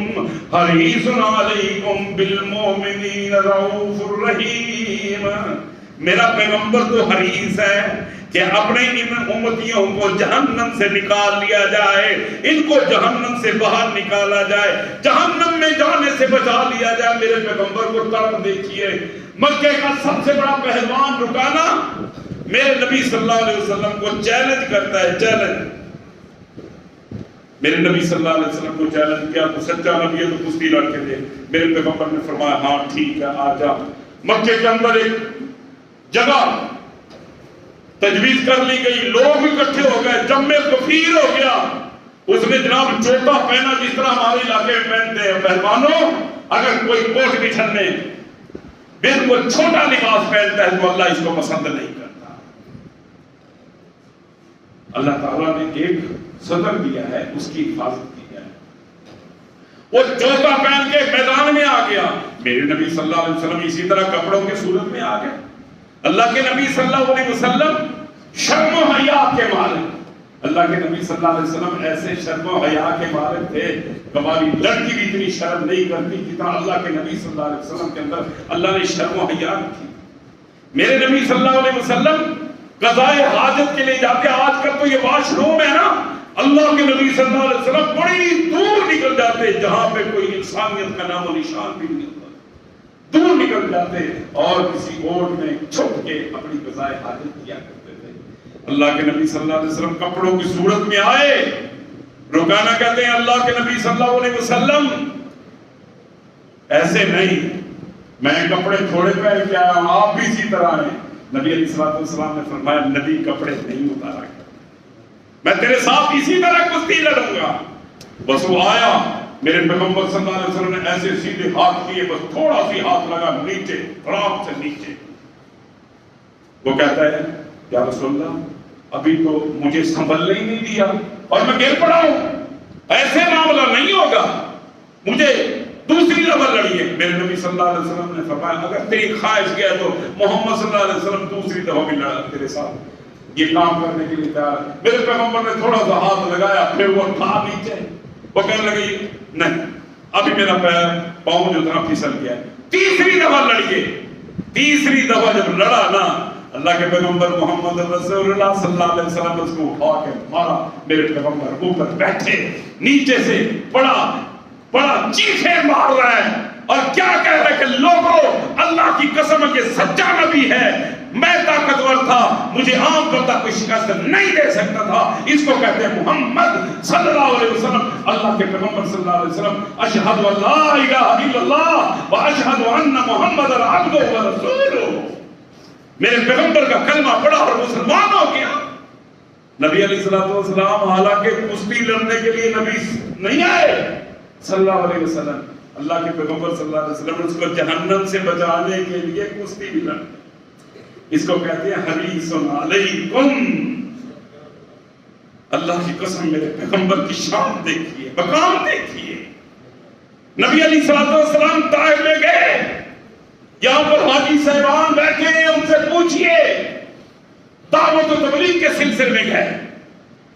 حَرِيصٌ عَلَيْكُمْ بِالْمُؤْمِنِينَ رَءُوفٌ رَحِيمٌ۔ میرا پیغمبر تو حریص ہے کہ اپنے ان امتیوں کو جہنم سے نکال لیا جائے، ان کو جہنم سے باہر نکالا جائے، جہنم میں جانے سے بچا لیا جائے۔ میرے پیغمبر کو طرف دیکھیے، مکے کا سب سے بڑا پہلوان رکانہ میرے نبی صلی اللہ علیہ وسلم کو چیلنج کرتا ہے، چیلنج۔ میرے نبی صلی اللہ علیہ وسلم کو چیلنج کیا تو سچا نبی ہے تو کشتی لڑ کے دے۔ میرے پیغمبر نے فرمایا ہاں ٹھیک ہے آ جا۔ مکے کے اندر ایک جگہ تجویز کر لی گئی، لوگ اکٹھے ہو گئے، جمع کثیر ہو گیا۔ اس نے جناب چوٹا پہنا جس طرح ہمارے علاقے میں پہنتے ہیں پہلوانوں، اگر کوئی کوٹ بچھن میں بالکل چھوٹا لباس پہنتا ہے تو اللہ اس کو پسند نہیں کرتا۔ اللہ تعالیٰ نے ایک صدر دیا ہے، اس کی حفاظت کی ہے۔ وہ چوٹا پہن کے میدان میں آ گیا۔ میرے نبی صلی اللہ علیہ وسلم اسی طرح کپڑوں کے صورت میں آ گئے۔ اللہ کے نبی صلی اللہ علیہ وسلم شرم و حیا کے مالک، اللہ کے نبی صلی اللہ علیہ وسلم ایسے شرم و حیا کے مالک تھے، ہماری لڑکی بھی اتنی شرم نہیں کرتی جتنا اللہ کے نبی صلی اللہ علیہ وسلم کے اندر اللہ نے شرم و حیا رکھی۔ میرے نبی صلی اللہ علیہ وسلم قضائے حاجت کے لیے جاتے، آج کل تو یہ واش روم ہے نا، اللہ کے نبی صلی اللہ علیہ وسلم بڑی دور نکل جاتے جہاں پہ کوئی انسانیت کا نام و نشان بھی نہیں ہوتا، دور نکل جاتے اور کسی اوٹ میں چھپ کے اپنی قضائے حاجت کیا کرتے تھے۔ اللہ کے نبی صلی اللہ علیہ وسلم کپڑوں کی صورت میں آئے، رکانہ کہتے ہیں اللہ کے نبی صلی اللہ علیہ وسلم ایسے نہیں، میں کپڑے تھوڑے پہن کے آیا ہوں، آپ بھی اسی طرح ہیں۔ نبی علیہ الصلوۃ والسلام نے فرمایا نبی کپڑے نہیں اتارا کرتے، میں تیرے ساتھ اسی طرح کشتی لڑوں گا۔ بس وہ آیا، میرے پیغمبر صلی اللہ علیہ وسلم نے ایسے سیدھے ہاتھ کیے، بس تھوڑا سی ہاتھ لگا نیچے، آرام سے نیچے۔ وہ کہتا ہے یا رسول اللہ ابھی تو مجھے سنبھلنے ہی نہیں دیا اور میں گر پڑا ہوں، ایسے معاملہ نہیں ہوگا، مجھے دوسری دفعہ لڑیے۔ میرے نبی صلی اللہ علیہ وسلم نے فرمایا اگر تیری خواہش کیا تو محمد صلی اللہ علیہ وسلم دوسری دفعہ بھی لڑا تیرے ساتھ، یہ کام کرنے کے لیے تیار۔ میرے پیغمبر نے تھوڑا سا ہاتھ لگایا، پھر وہ تھا نیچے، وہ کہنے لگی نہیں ابھی میرا پیر پاؤں جو تھا پھسل گیا۔ تیسری دفعہ لڑیے، تیسری دفعہ جب لڑا نا، اللہ کے پیغمبر محمد رسول اللہ صلی اللہ علیہ وسلم اس کو اٹھا کے مارا۔ میرے پیغمبر اوپر بیٹھے، نیچے سے بڑا چیخے مار رہا ہے اور کیا کہہ رہا ہے کہ لوگوں اللہ کی قسم ہے کہ سچا نبی ہے، میں طاقتور تھا، مجھے عام بندہ کوئی شکست نہیں دے سکتا تھا۔ اس کو کہتے ہیں محمد صلی اللہ علیہ وسلم، اللہ کے پیغمبر صلی اللہ علیہ وسلم اشہد ان لا الہ الا اللہ واشہد ان محمد عبدہ ورسولہ، میرے پیغمبر کا کلمہ پڑھا اور مسلمان ہو گیا۔ نبی علیہ الصلوۃ والسلام حالانکہ کشتی لڑنے کے لیے نبی نہیں آئے صلی اللہ علیہ وسلم، اللہ کے پیغمبر صلی اللہ علیہ وسلم نے اس کو جہنم سے بچانے کے لیے کشتی بھی لڑی۔ اس کو کہتے ہیں حریص علیکم. اللہ کی قسم میرے پیغمبر کی شان دیکھیے، مقام دیکھیے. نبی علیہ الصلوۃ والسلام طائف میں گئے، یہاں پر حاجی صاحبان بیٹھے ہیں، ان سے پوچھئے. دعوت و تبلیغ کے سلسلے میں گئے،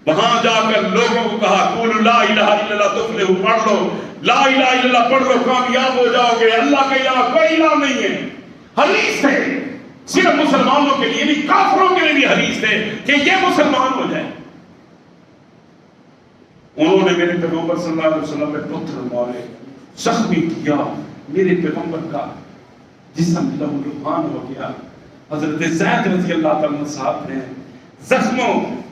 وہاں جا کر لوگوں کو کہا قولوا لا الہ الا اللہ تفلحوا، پڑھ لو لا الہ الا اللہ، پڑھ لو کامیاب ہو جاؤ گے، اللہ کے علاوہ کوئی الہ نہیں ہے. حریص تھے، صرف مسلمانوں کے لیے نہیں، کافروں کے لیے بھی حریص تھے کہ یہ مسلمان ہو جائے. انہوں نے میرے پیغمبر صلی اللہ علیہ وسلم پہ پتھر مارے، زخمی کیا، میرے پیغمبر کا جسم لہولہان ہو گیا. حضرت زید رضی اللہ تعالیٰ صاحب ہیں،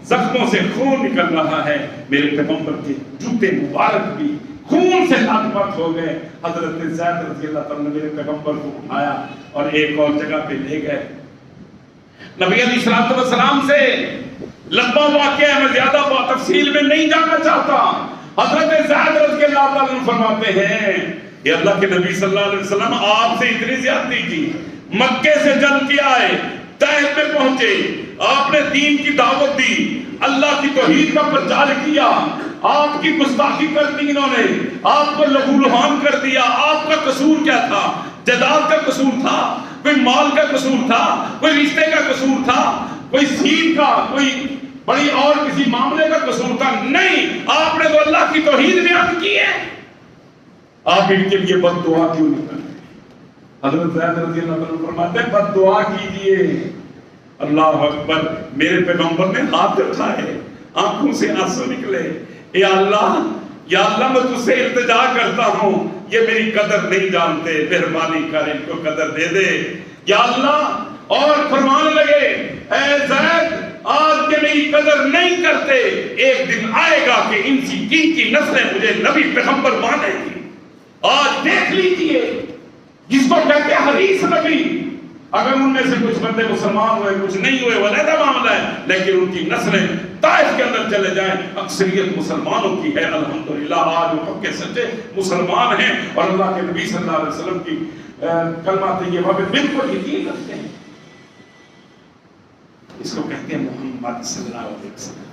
زخموں سے خون نکل رہا ہے، میرے پیغمبر کے جوتے مبارک بھی خون سے لت پت ہو گئے. حضرت زید رضی اللہ تعالیٰ نے میرے پیغمبر کو اٹھایا اور ایک اور جگہ پہ لے گئے. نبی علیہ الصلوۃ والسلام سے لمبا واقعہ ہے، میں زیادہ تفصیل میں نہیں جانا چاہتا. حضرت زید رضی اللہ تعالیٰ فرماتے ہیں کہ اللہ کے نبی صلی اللہ علیہ وسلم آپ سے اتنی زیادتی کی، مکے سے جل کے آئے، طائف میں پہنچے، آپ نے دین کی دعوت دی، اللہ کی توحید کا پرچار کیا، آپ کی گستاخی کر دی انہوں نے، آپ کو لہولہان کر دیا. آپ کا قصور کیا تھا؟ جائیداد کا قصور تھا؟ کوئی مال کا قصور تھا؟ کوئی رشتے کا قصور تھا؟ کوئی سیٹ کا، کوئی بڑی اور کسی معاملے کا قصور تھا؟ نہیں، آپ نے تو اللہ کی توحید بیان کی ہے. آپ ان کے لیے بد دعا کیوں نہیں کرتے؟ حضرت زید رضی اللہ عنہ فرماتے ہیں بد دعا کیجئے. اللہ اکبر. میرے پیغمبر نے ہاتھ اٹھائے، آنکھوں سے آنسو نکلے. یا اللہ میں تجھ سے التجا کرتا ہوں، یہ میری قدر نہیں جانتے، مہربانی کر ان کو قدر دے دے یا اللہ. اور فرمانے لگے اے زید آج کے میری قدر نہیں کرتے، ایک دن آئے گا کہ ان کی نسلیں مجھے نبی پیغمبر مانیں گی. آج دیکھ لیجئے جس کو کہتے ہیں حریص نبی، اگر ان میں سے کچھ بندے مسلمان ہوئے کچھ نہیں ہوئے وہ علیحدہ معاملہ ہے، لیکن ان کی نسلیں طائف کے اندر چلے جائیں، اکثریت مسلمانوں کی ہے. الحمدللہ آج وہ پکے سچے مسلمان ہیں اور اللہ کے نبی صلی اللہ علیہ وسلم کی کلمہ طیبہ پہ بالکل یقین رکھتے ہیں. اس کو کہتے ہیں محمد صلی اللہ علیہ وسلم.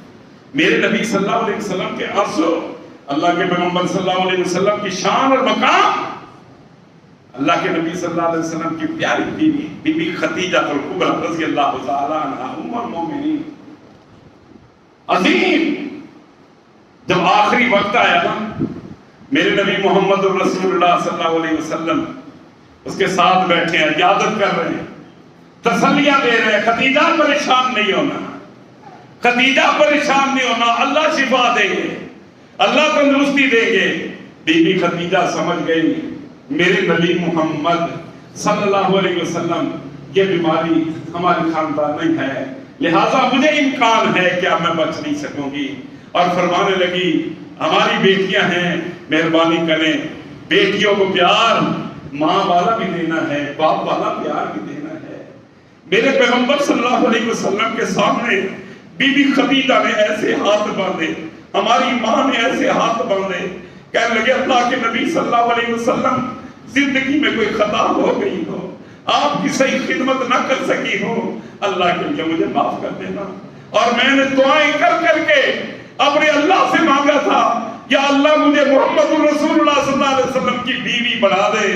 میرے نبی صلی اللہ علیہ وسلم کے عرض، اللہ کے پیغمبر صلی اللہ علیہ وسلم کی شان اور مقام، اللہ کے نبی صلی اللہ علیہ وسلم کی پیاری بیوی بی بی خدیجہ الکبریٰ رضی اللہ تعالی عنہا ام المومنین. عظیم جب آخری وقت آیا نا، میرے نبی محمد رسول اللہ صلی اللہ علیہ وسلم اس کے ساتھ بیٹھے ہیں، عیادت کر رہے ہیں، تسلیاں دے رہے ہیں. خدیجہ پریشان نہیں ہونا، خدیجہ پریشان نہیں ہونا، اللہ شفا دیں گے، اللہ تندرستی دیں گے. بی بی خدیجہ سمجھ گئی میرے نبی محمد صلی اللہ علیہ وسلم یہ بیماری ہمارے خاندان نہیں ہے، لہٰذا مجھے امکان ہے کیا میں بچ نہیں سکوں گی. اور فرمانے لگی ہماری بیٹیاں ہیں، مہربانی کریں، بیٹیوں کو پیار ماں والا بھی دینا ہے، باپ والا پیار بھی دینا ہے. میرے پیغمبر صلی اللہ علیہ وسلم کے سامنے بی بی خدیجہ نے ایسے ہاتھ باندھے، ہماری ماں نے ایسے ہاتھ باندھے، کہنے لگے اللہ کے نبی صلی اللہ علیہ وسلم زندگی میں کوئی خطا ہو گئی ہو، آپ کی صحیح خدمت نہ کر سکی ہو، اللہ کے لیے مجھے معاف کر دینا. اور میں نے دعائیں کر کر کے اپنے اللہ سے مانگا تھا یا اللہ مجھے محمد رسول اللہ صلی اللہ علیہ وسلم کی بیوی بنا دے.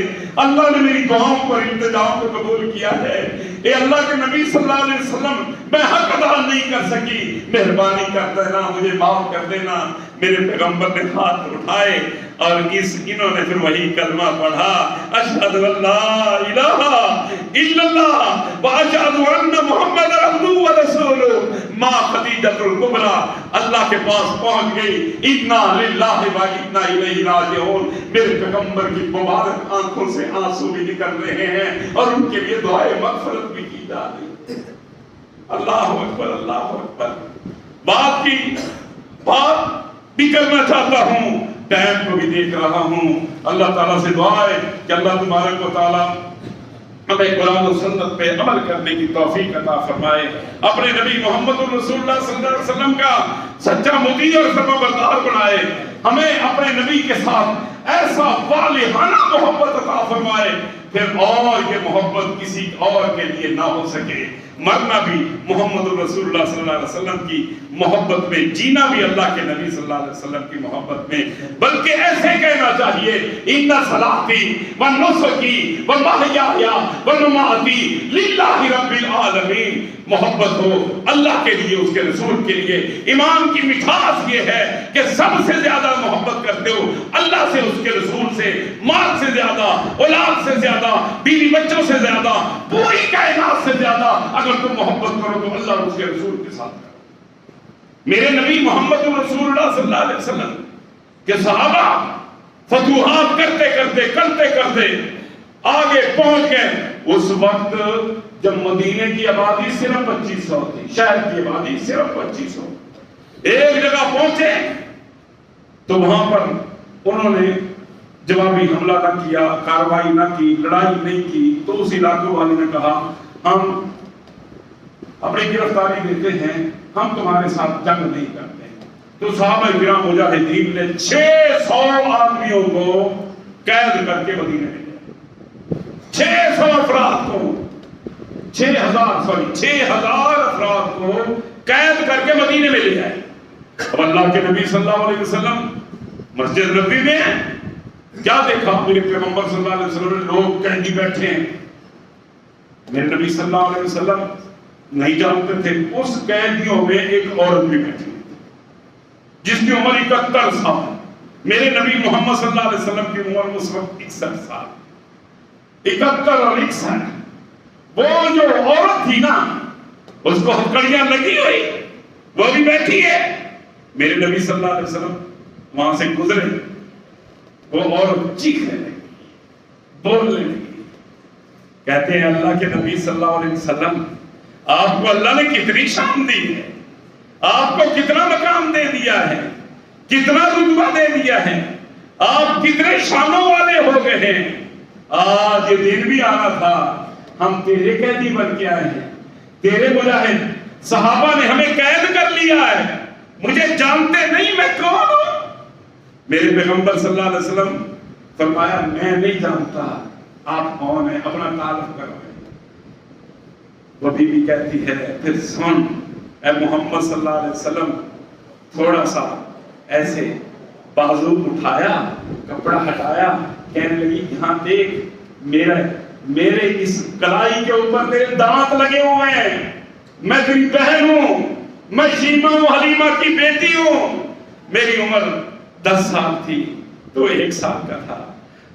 اللہ نے میری دعاؤں پر التجاؤں کو قبول کیا ہے. اے اللہ کے نبی صلی اللہ علیہ وسلم میں حق ادا نہیں کر سکی، مہربانی کر دینا، مجھے معاف کر دینا. میرے پیغمبر نے ہاتھ اٹھائے اور انہوں نے پھر وہی کلمہ پڑھا، اشہد ان لا الہ الا اللہ واشہد ان محمد عبدہ ورسولہ. ماں خدیجہ الکبریٰ اللہ کے پاس پہنچ گئی. انا للہ و انا الیہ راجعون. میرے پیغمبر کی مبارک آنکھوں سے آنسو بھی نکل رہے ہیں اور ان کے لیے دعائے مغفرت بھی کی جا رہی ہے. اللہ اکبر، اللہ اکبر. بات بھی کرنا چاہتا ہوں، ٹائم کو بھی دیکھ رہا ہوں. اللہ تعالیٰ سے دعا ہے کہ اللہ تبارک و تعالیٰ ہمیں قرآن و سنت پہ عمل کرنے کی توفیق عطا فرمائے، اپنے نبی محمد رسول اللہ صلی اللہ علیہ وسلم کا سچا مطیع اور فرمانبردار بنائے. ہمیں اپنے نبی کے ساتھ ایسا والہانہ محبت عطا فرمائے پھر اور یہ محبت کسی اور کے لیے نہ ہو سکے. مرنا بھی محمد رسول اللہ صلی اللہ علیہ وسلم کی محبت میں, جینا بھی اللہ کے نبی صلی اللہ علیہ وسلم کی محبت میں. بلکہ ایسے کہنا چاہیے ان صلاتی و نسکی و محیای و مماتی للہ رب العالمین. محبت ہو اللہ کے لیے, اس کے رسول کے لیے. ایمان کی مٹھاس یہ ہے کہ سب سے زیادہ محبت کرتے ہو اللہ سے, اس کے رسول سے, مال سے زیادہ, اولاد سے زیادہ, بیوی بچوں سے زیادہ, پوری کائنات سے زیادہ اگر تم محبت کرو تو اللہ اور اس کے رسول کے ساتھ کرو. میرے نبی محمد رسول اللہ صلی اللہ علیہ وسلم کے صحابہ فتوحات کرتے کرتے آگے پہنچ گئے. اس وقت جب مدینے کی آبادی صرف 2500 تھی, شہر کی آبادی صرف 2500, ایک جگہ پہنچے تو وہاں پر انہوں نے جوابی حملہ نہ کیا, کاروائی نہ کی, لڑائی نہیں کی. تو اس علاقے والے نے کہا ہم اپنی گرفتاری دیتے ہیں, ہم تمہارے ساتھ جنگ نہیں کرتے. تو صحابہ کرام مجاہدین نے 600 آدمیوں کو قید کر کے مدینے میں لے, 600 افراد کو, 6000 افراد کو قید کر کے مدینے میں لے آئے. اب اللہ کے نبی صلی اللہ علیہ وسلم مسجد نبوی میں کیا دیکھا؟ میرے پیغمبر صلی اللہ علیہ وسلم نے لوگ قیدی بیٹھے ہیں. میرے نبی صلی اللہ علیہ وسلم نہیں جانتے تھے اس قیدیوں میں ایک عورت بھی بیٹھی جس کی عمر 71 سال. میرے نبی محمد صلی اللہ علیہ وسلم کی عمر اس وقت 61 سال. 71 اور 61, وہ جو عورت تھی نا اس کو ہتھکڑیاں لگی ہوئی, وہ بھی بیٹھی ہے. میرے نبی صلی اللہ علیہ وسلم وہاں سے گزرے, وہ عورت چیخنے لگی, بولنے لگی. کہتے ہیں اللہ کے نبی صلی اللہ علیہ وسلم آپ کو اللہ نے کتنی شان دی ہے, آپ کو کتنا مقام دے دیا ہے, کتنا رتبہ دے دیا ہے, آپ کتنے شانوں والے ہو گئے ہیں. آج یہ دن بھی آنا تھا, ہم تیرے قیدی بن کے آئے ہیں, تیرے مجاہد. صحابہ نے ہمیں قید کر لیا ہے, مجھے جانتے نہیں میں کون ہوں. میرے پیغمبر صلی اللہ علیہ وسلم فرمایا میں نہیں جانتا آپ کون ہیں, اپنا تعارف کرو. وہ بیوی کہتی ہے پھر سن اے محمد صلی اللہ علیہ وسلم, تھوڑا سا ایسے بازو اٹھایا, کپڑا ہٹایا, کہنے لگی یہاں دیکھ میرے اس کلائی کے اوپر تیرے دانت لگے ہوئے ہیں, میں تیری بہن ہوں, میں شیمہ و حلیمہ کی بیٹی ہوں. میری عمر 10 سال تھی, تو 1 سال کا تھا.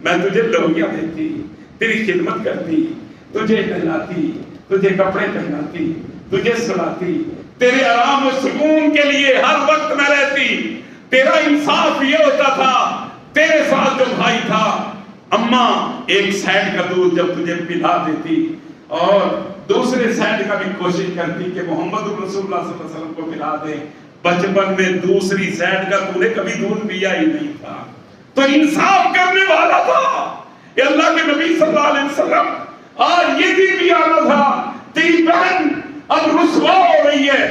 میں تجھے لوہیاں دیتی, تیری خدمت کرتی, تجھے نہلاتی, تجھے کپڑے پہناتی, تجھے سلاتی, تیرے آرام و سکون کے لیے ہر وقت میں رہتی. تیرا انصاف یہ ہوتا تھا, تیرے ساتھ جو بھائی تھا اماں ایک سائڈ کا دودھ جب تجھے پلا دیتی اور دوسرے سائڈ کا بھی کوشش کرتی کہ محمد رسول اللہ صلی اللہ علیہ وسلم کو پلا دے. بچپن میں دوسری سائڈ کا تو نے کبھی دودھ پیا ہی نہیں تھا, تو انصاف کرنے والا تھا. یہ اللہ کے نبی صلی اللہ علیہ وسلم آج یہ دن بھی آنا تھا, تیری بہن اب رسوا ہو رہی ہے,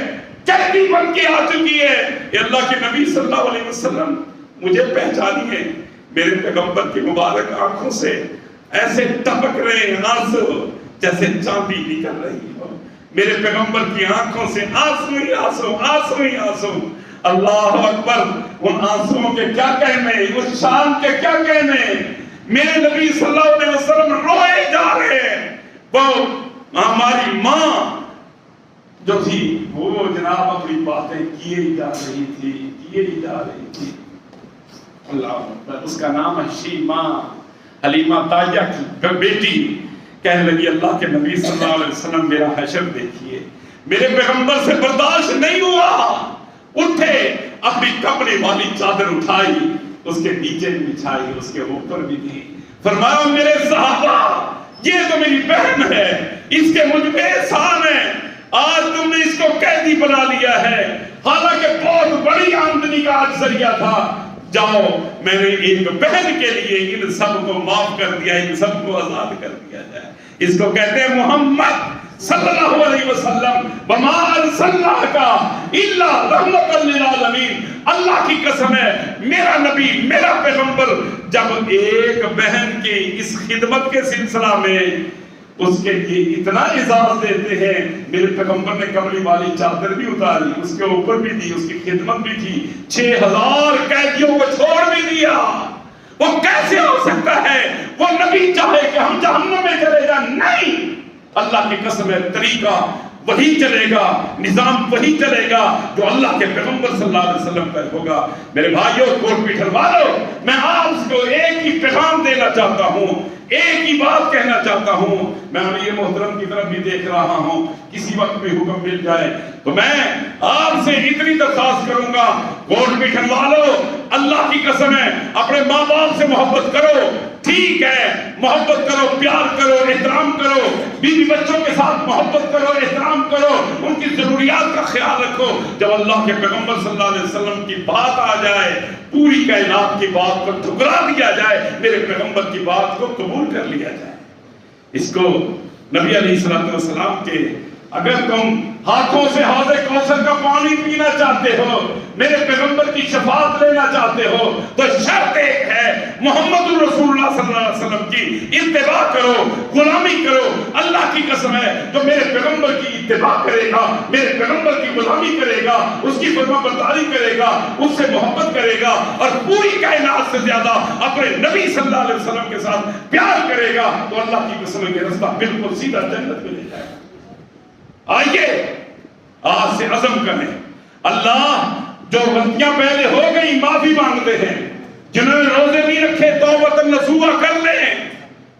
قیدی بن کے آ چکی ہے. یہ اللہ کے نبی صلی اللہ علیہ وسلم مجھے پہچانیے. میرے پیغمبر کی مبارک آنکھوں سے ایسے ٹپک رہے ہیں آنسو جیسے چاندی نکل رہی ہو. میرے پیغمبر کی آنکھوں سے آنسو ہی آنسو, آنسو ہی آنسو. اللہ اکبر, ان آنسوؤں کے کیا کہنے, اس شان کے کیا کہنے. میرے نبی صلی اللہ علیہ وسلم روئے جا رہے ہیں. وہ ہماری ماں جو تھی وہ جناب اپنی باتیں کیے ہی جا رہی تھی. اللہ اکبر. اس کا نام ہے شیمہ, حلیمہ طائیہ کی بیٹی. کہنے لگی اللہ کے نبی صلی اللہ علیہ وسلم میرا حشر دیکھیے. میرے پیغمبر سے برداشت نہیں ہوا, اٹھے, اپنی کپڑے والی چادر اٹھائی, اس کے نیچے بھی بچھائی, اس کے اوپر بھی دی. فرمایا میرے صحابہ یہ تو میری بہن ہے, اس کے مجھ پہ احسان ہے, آج تم نے اس کو قیدی بنا لیا ہے, حالانکہ بہت بڑی آمدنی کا آج ذریعہ تھا. جاؤ, میں نے ایک بہن کے لیے ان سب کو معاف کر دیا, ان سب کو آزاد کر دیا جائے. اس کو کہتے ہیں محمد صلی اللہ علیہ وسلم وما ارسلناک الا رحمۃ للعالمین. اللہ کی قسم ہے میرا نبی میرا پیغمبر جب ایک بہن کی اس خدمت کے سلسلہ میں اس کے لیے اتنا اعزاز دیتے ہیں، میرے پیغمبر نے کملی والی چادر بھی اتاری، اس کے اوپر بھی دی، اس کی خدمت بھی کی، 6000 قیدیوں کو چھوڑ بھی دیا۔ وہ کیسے ہو سکتا ہے وہ نبی چاہے کہ ہم جہنم میں چلے جائیں؟ نہیں، اللہ کی قسم ہے طریقہ وہی چلے گا، نظام وہی چلے گا جو اللہ کے پیغمبر صلی اللہ علیہ وسلم کا ہوگا۔ میرے بھائیوں کوٹ پیٹھر والوں، میں آپ کو ایک ہی پیغام دینا چاہتا ہوں، ایک ہی بات کہنا چاہتا ہوں۔ میں امیر محترم کی طرف بھی دیکھ رہا ہوں، کسی وقت بھی حکم مل جائے تو میں آپ سے اتنی درخواست کروں گا، کوٹ پیٹھن والوں اللہ کی قسم ہے اپنے ماں باپ سے محبت کرو، ٹھیک ہے محبت کرو، پیار کرو، احترام کرو، بیوی بچوں کے ساتھ محبت کرو، احترام کرو، ان کی ضروریات کا خیال رکھو۔ جب اللہ کے پیغمبر صلی اللہ علیہ وسلم کی بات آ جائے، پوری کائنات کی بات کو ٹھکرا دیا جائے، میرے پیغمبر کی بات کو قبول کر لیا جائے۔ اس کو نبی علیہ السلام کے اگر تم ہاتھوں سے حوض کوثر کا پانی پینا چاہتے ہو، میرے پیغمبر کی شفاعت لینا چاہتے ہو، تو شرط ایک ہے، محمد رسول اللہ صلی اللہ علیہ وسلم کی اتباع کرو، غلامی کرو۔ اللہ کی قسم ہے جو میرے پیغمبر کی اتباع کرے گا، میرے پیغمبر کی غلامی کرے گا، اس کی فرما برداری کرے گا، اس سے محبت کرے گا اور پوری کائنات سے زیادہ اپنے نبی صلی اللہ علیہ وسلم کے ساتھ پیار کرے گا، تو اللہ کی قسم ہے کہ رستہ بالکل سیدھا جنت میں لے جائے گا۔ آئیے آج سے عزم کریں، اللہ جو غلطیاں پہلے ہو گئی معافی مانگتے ہیں، جنہوں نے روزے نہیں رکھے توبۃ نصوحا کر لیں،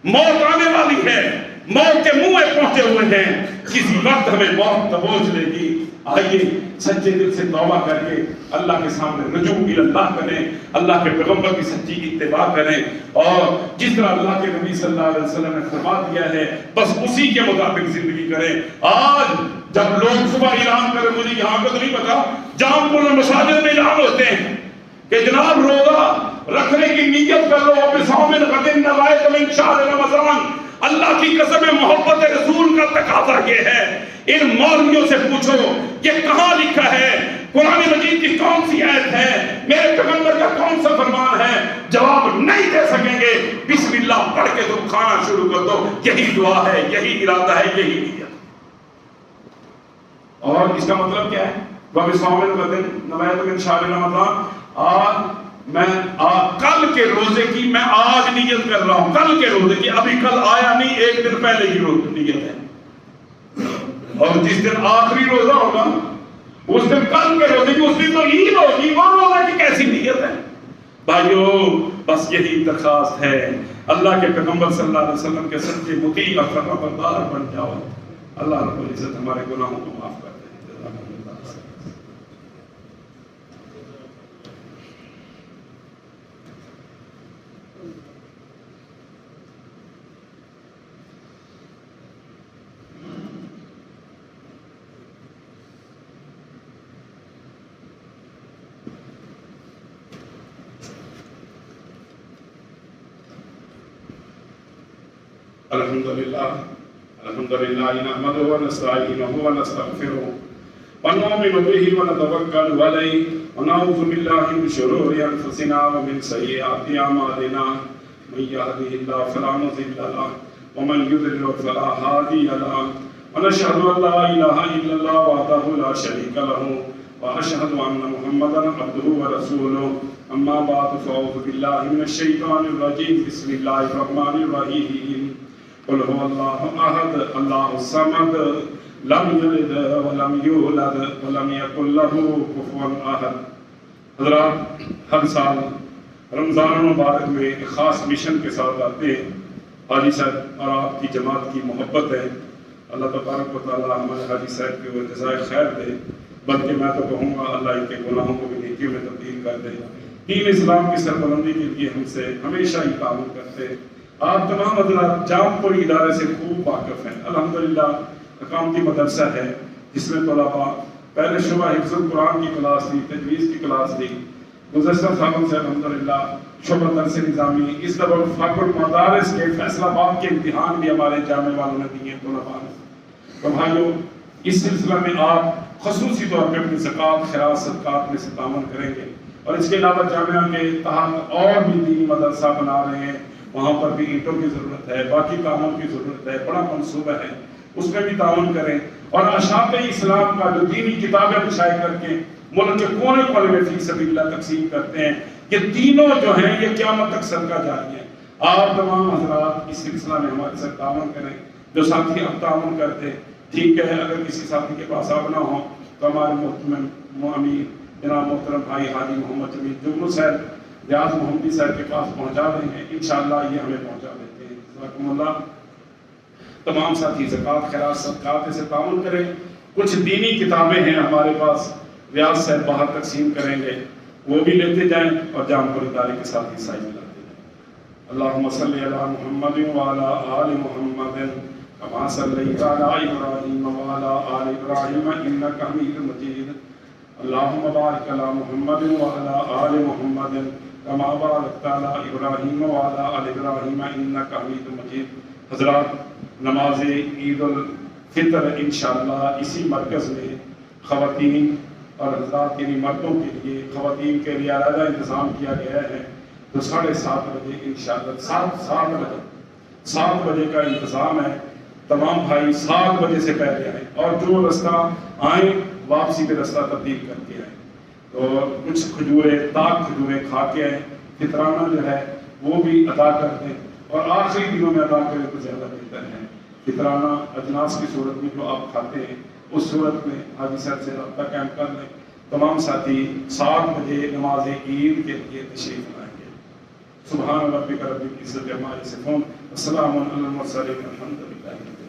موت آنے والی ہے، موت کے منہ میں پہنچے ہوئے ہیں، کسی وقت ہمیں موت دبوچ لے گی۔ آئیے سچے دل سے توبہ کر کے اللہ کے سامنے رجوع اللہ کریں، اللہ کے پیغمبر کی سچی اتباع کریں، اور جس طرح اللہ کے نبی صلی اللہ علیہ وسلم نے فرما دیا ہے بس اسی کے مطابق زندگی کریں۔ آج جب لوگ صبح اعلان کریں، مجھے یہاں کا تو نہیں پتا، جہاں پور مساجد میں اعلان ہوتے ہیں کہ جناب روزہ رکھنے کی نیت کر لو، بصوم غد نویت من شہر رمضان۔ اللہ کی قسم محبت رسول کا تقاضا یہ ہے، ان مولویوں سے پوچھو یہ کہاں لکھا ہے، قرآن مجید کی کون سی آیت ہے، میرے پیغمبر کا کون سا فرمان ہے؟ جواب نہیں دے سکیں گے۔ بسم اللہ پڑھ کے تم کھانا شروع کر دو، یہی دعا ہے، یہی ارادہ ہے، یہی نیت۔ اور اس کا مطلب کیا ہے؟ وَبِصَوْمٍ غَدٍ نَوَیْتُ مِنْ شَهْرِ رَمَضَانَ۔ آج میں کل کے روزے کی میں آج نیت کر رہا ہوں، کل کے روزے کی، ابھی کل آیا نہیں، ایک دن پہلے کی نیت ہے۔ اور جس دن آخری روزہ ہوگا اس دن کل کے روزے کی، اس دن تو عید ہوگی، وہ روزہ کی کیسی نیت ہے؟ بھائیو بس یہی درخواست ہے، اللہ کے پیغمبر صلی اللہ علیہ وسلم کے سچے مطیع اور فرما بردار بن جاؤ۔ اللہ رب العزت ہمارے گناہوں کو معاف کر دے۔ الحمدللہ نحمدہ ونستعینہ ونستغفرہ ونؤمن بہ ونتوکل علیہ ونعوذ باللہ من شرور انفسنا ومن سیئات اعمالنا من یہدہ اللہ فلا مضل لہ ومن یضلل فلا ہادی لہ ونشہد ان لا الہ الا اللہ وحدہ لا شریک لہ واشہد ان محمدا عبدہ ورسولہ اما بعد فاعوذ باللہ من الشیطان الرجیم بسم اللہ الرحمن الرحیم قل هو الله احد الله الصمد لم يلد ولم يولد ولم يكن له كفوا احد۔ حضرات ہر سال رمضان المبارک میں ایک خاص مشن کے ساتھ آتے ہیں، حاجی صاحب اور آپ کی جماعت کی محبت ہے، اللہ تبارک و تعالی ہمارے حاجی صاحب کو جزائے خیر دے، بلکہ میں تو کہوں گا اللہ ان کے گناہوں کو بھی نیکیوں میں تبدیل کر دے۔ دین اسلام کی سربلندی کے لیے ہم سے ہمیشہ ہی تعاون کرتے۔ آپ تمام حضرات جام پوری ادارے سے خوب واقف ہیں، الحمدللہ اقامتی مدرسہ ہے جس میں طلباء پہلے شعبہ حفظ القرآن کی کلاس دی، تجویز کی کلاس دی، گزشتہ سالوں سے الحمدللہ شعبہ درس نظامی، اس دفعہ فاقہ المدارس کے فیصل آباد کے امتحان بھی ہمارے جامعہ والوں نے دیے طلباء نے۔ تو بھائیو اس سلسلہ میں آپ خصوصی طور پہ اپنی زکوٰۃ خیرات صدقات میں سے تعاون کریں گے۔ اور اس کے علاوہ جامعہ کے تحت اور بھی دینی مدرسہ بنا رہے ہیں، وہاں پر بھی اینٹوں کی ضرورت ہے، باقی کاموں کی ضرورت ہے، بڑا منصوبہ ہے، اس میں بھی تعاون کریں۔ اور اشاعت اسلام کا جو دینی کتابیں بچھائے کر کے ملک کے کونے کونے میں فی سبیل اللہ تقسیم کرتے ہیں، یہ تینوں جو ہیں یہ قیامت تک صدقہ جاری ہے۔ آپ تمام حضرات اس سلسلہ میں ہمارے ساتھ تعاون کریں۔ جو ساتھی اب تعاون کرتے ٹھیک ہے، اگر کسی ساتھی کے پاس اب نہ ہو تو ہمارے محترم امیر جناب محترم بھائی حاجی محمد جمیل جگنو صاحب ریاض محمدی صاحب کے پاس پہنچا دیں گے، انشاءاللہ یہ ہمیں پہنچا دیتے ہیں۔ جزاکم اللہ۔ تمام ساتھی زکوٰۃ خیرات صدقات سے تعاون کریں۔ کچھ دینی کتابیں ہیں ہمارے پاس، ریاض صاحب باہر تقسیم کریں گے، وہ بھی لیتے جائیں اور جام پوری تاریخ کے ساتھ حصہ ملاتے جائیں۔ اللہم صلی علی محمد وعلی آل محمد کما صلیت علی ابراہیم وعلی آل ابراہیم انک حمید مجید۔ اللہم بارک علی محمد وعلی آل محمد کما بارکت علی ابراہیم وعلی آل ابراہیم انک حمید مجید۔ حضرات، نماز عید الفطر انشاءاللہ اسی مرکز میں خواتین اور حضرات یعنی مردوں کے لیے، خواتین کے لیے علیحدہ انتظام کیا گیا ہے، تو 7:30 بجے انشاءاللہ 7 بجے کا انتظام ہے۔ تمام بھائی 7 بجے سے پہلے آئیں، اور جو رستہ آئیں واپسی پہ رستہ تبدیل کر کے آئیں، تو کچھ کھجوریں تاک کھجوریں کھا کے آئیں، فطرانہ جو ہے وہ بھی ادا کر دیں، اور آخری دنوں میں ادا کریں تو زیادہ بہتر ہے۔ فطرانہ اجناس کی صورت میں جو آپ کھاتے ہیں اس صورت میں حاجی صاحب سے رابطہ قائم کر لیں۔ تمام ساتھی 7 بجے نماز عید کے لیے تشریف لائیں گے۔ سبحان ربک رب العزت عما یصفون، وسلام علی المرسلین، الحمد للہ۔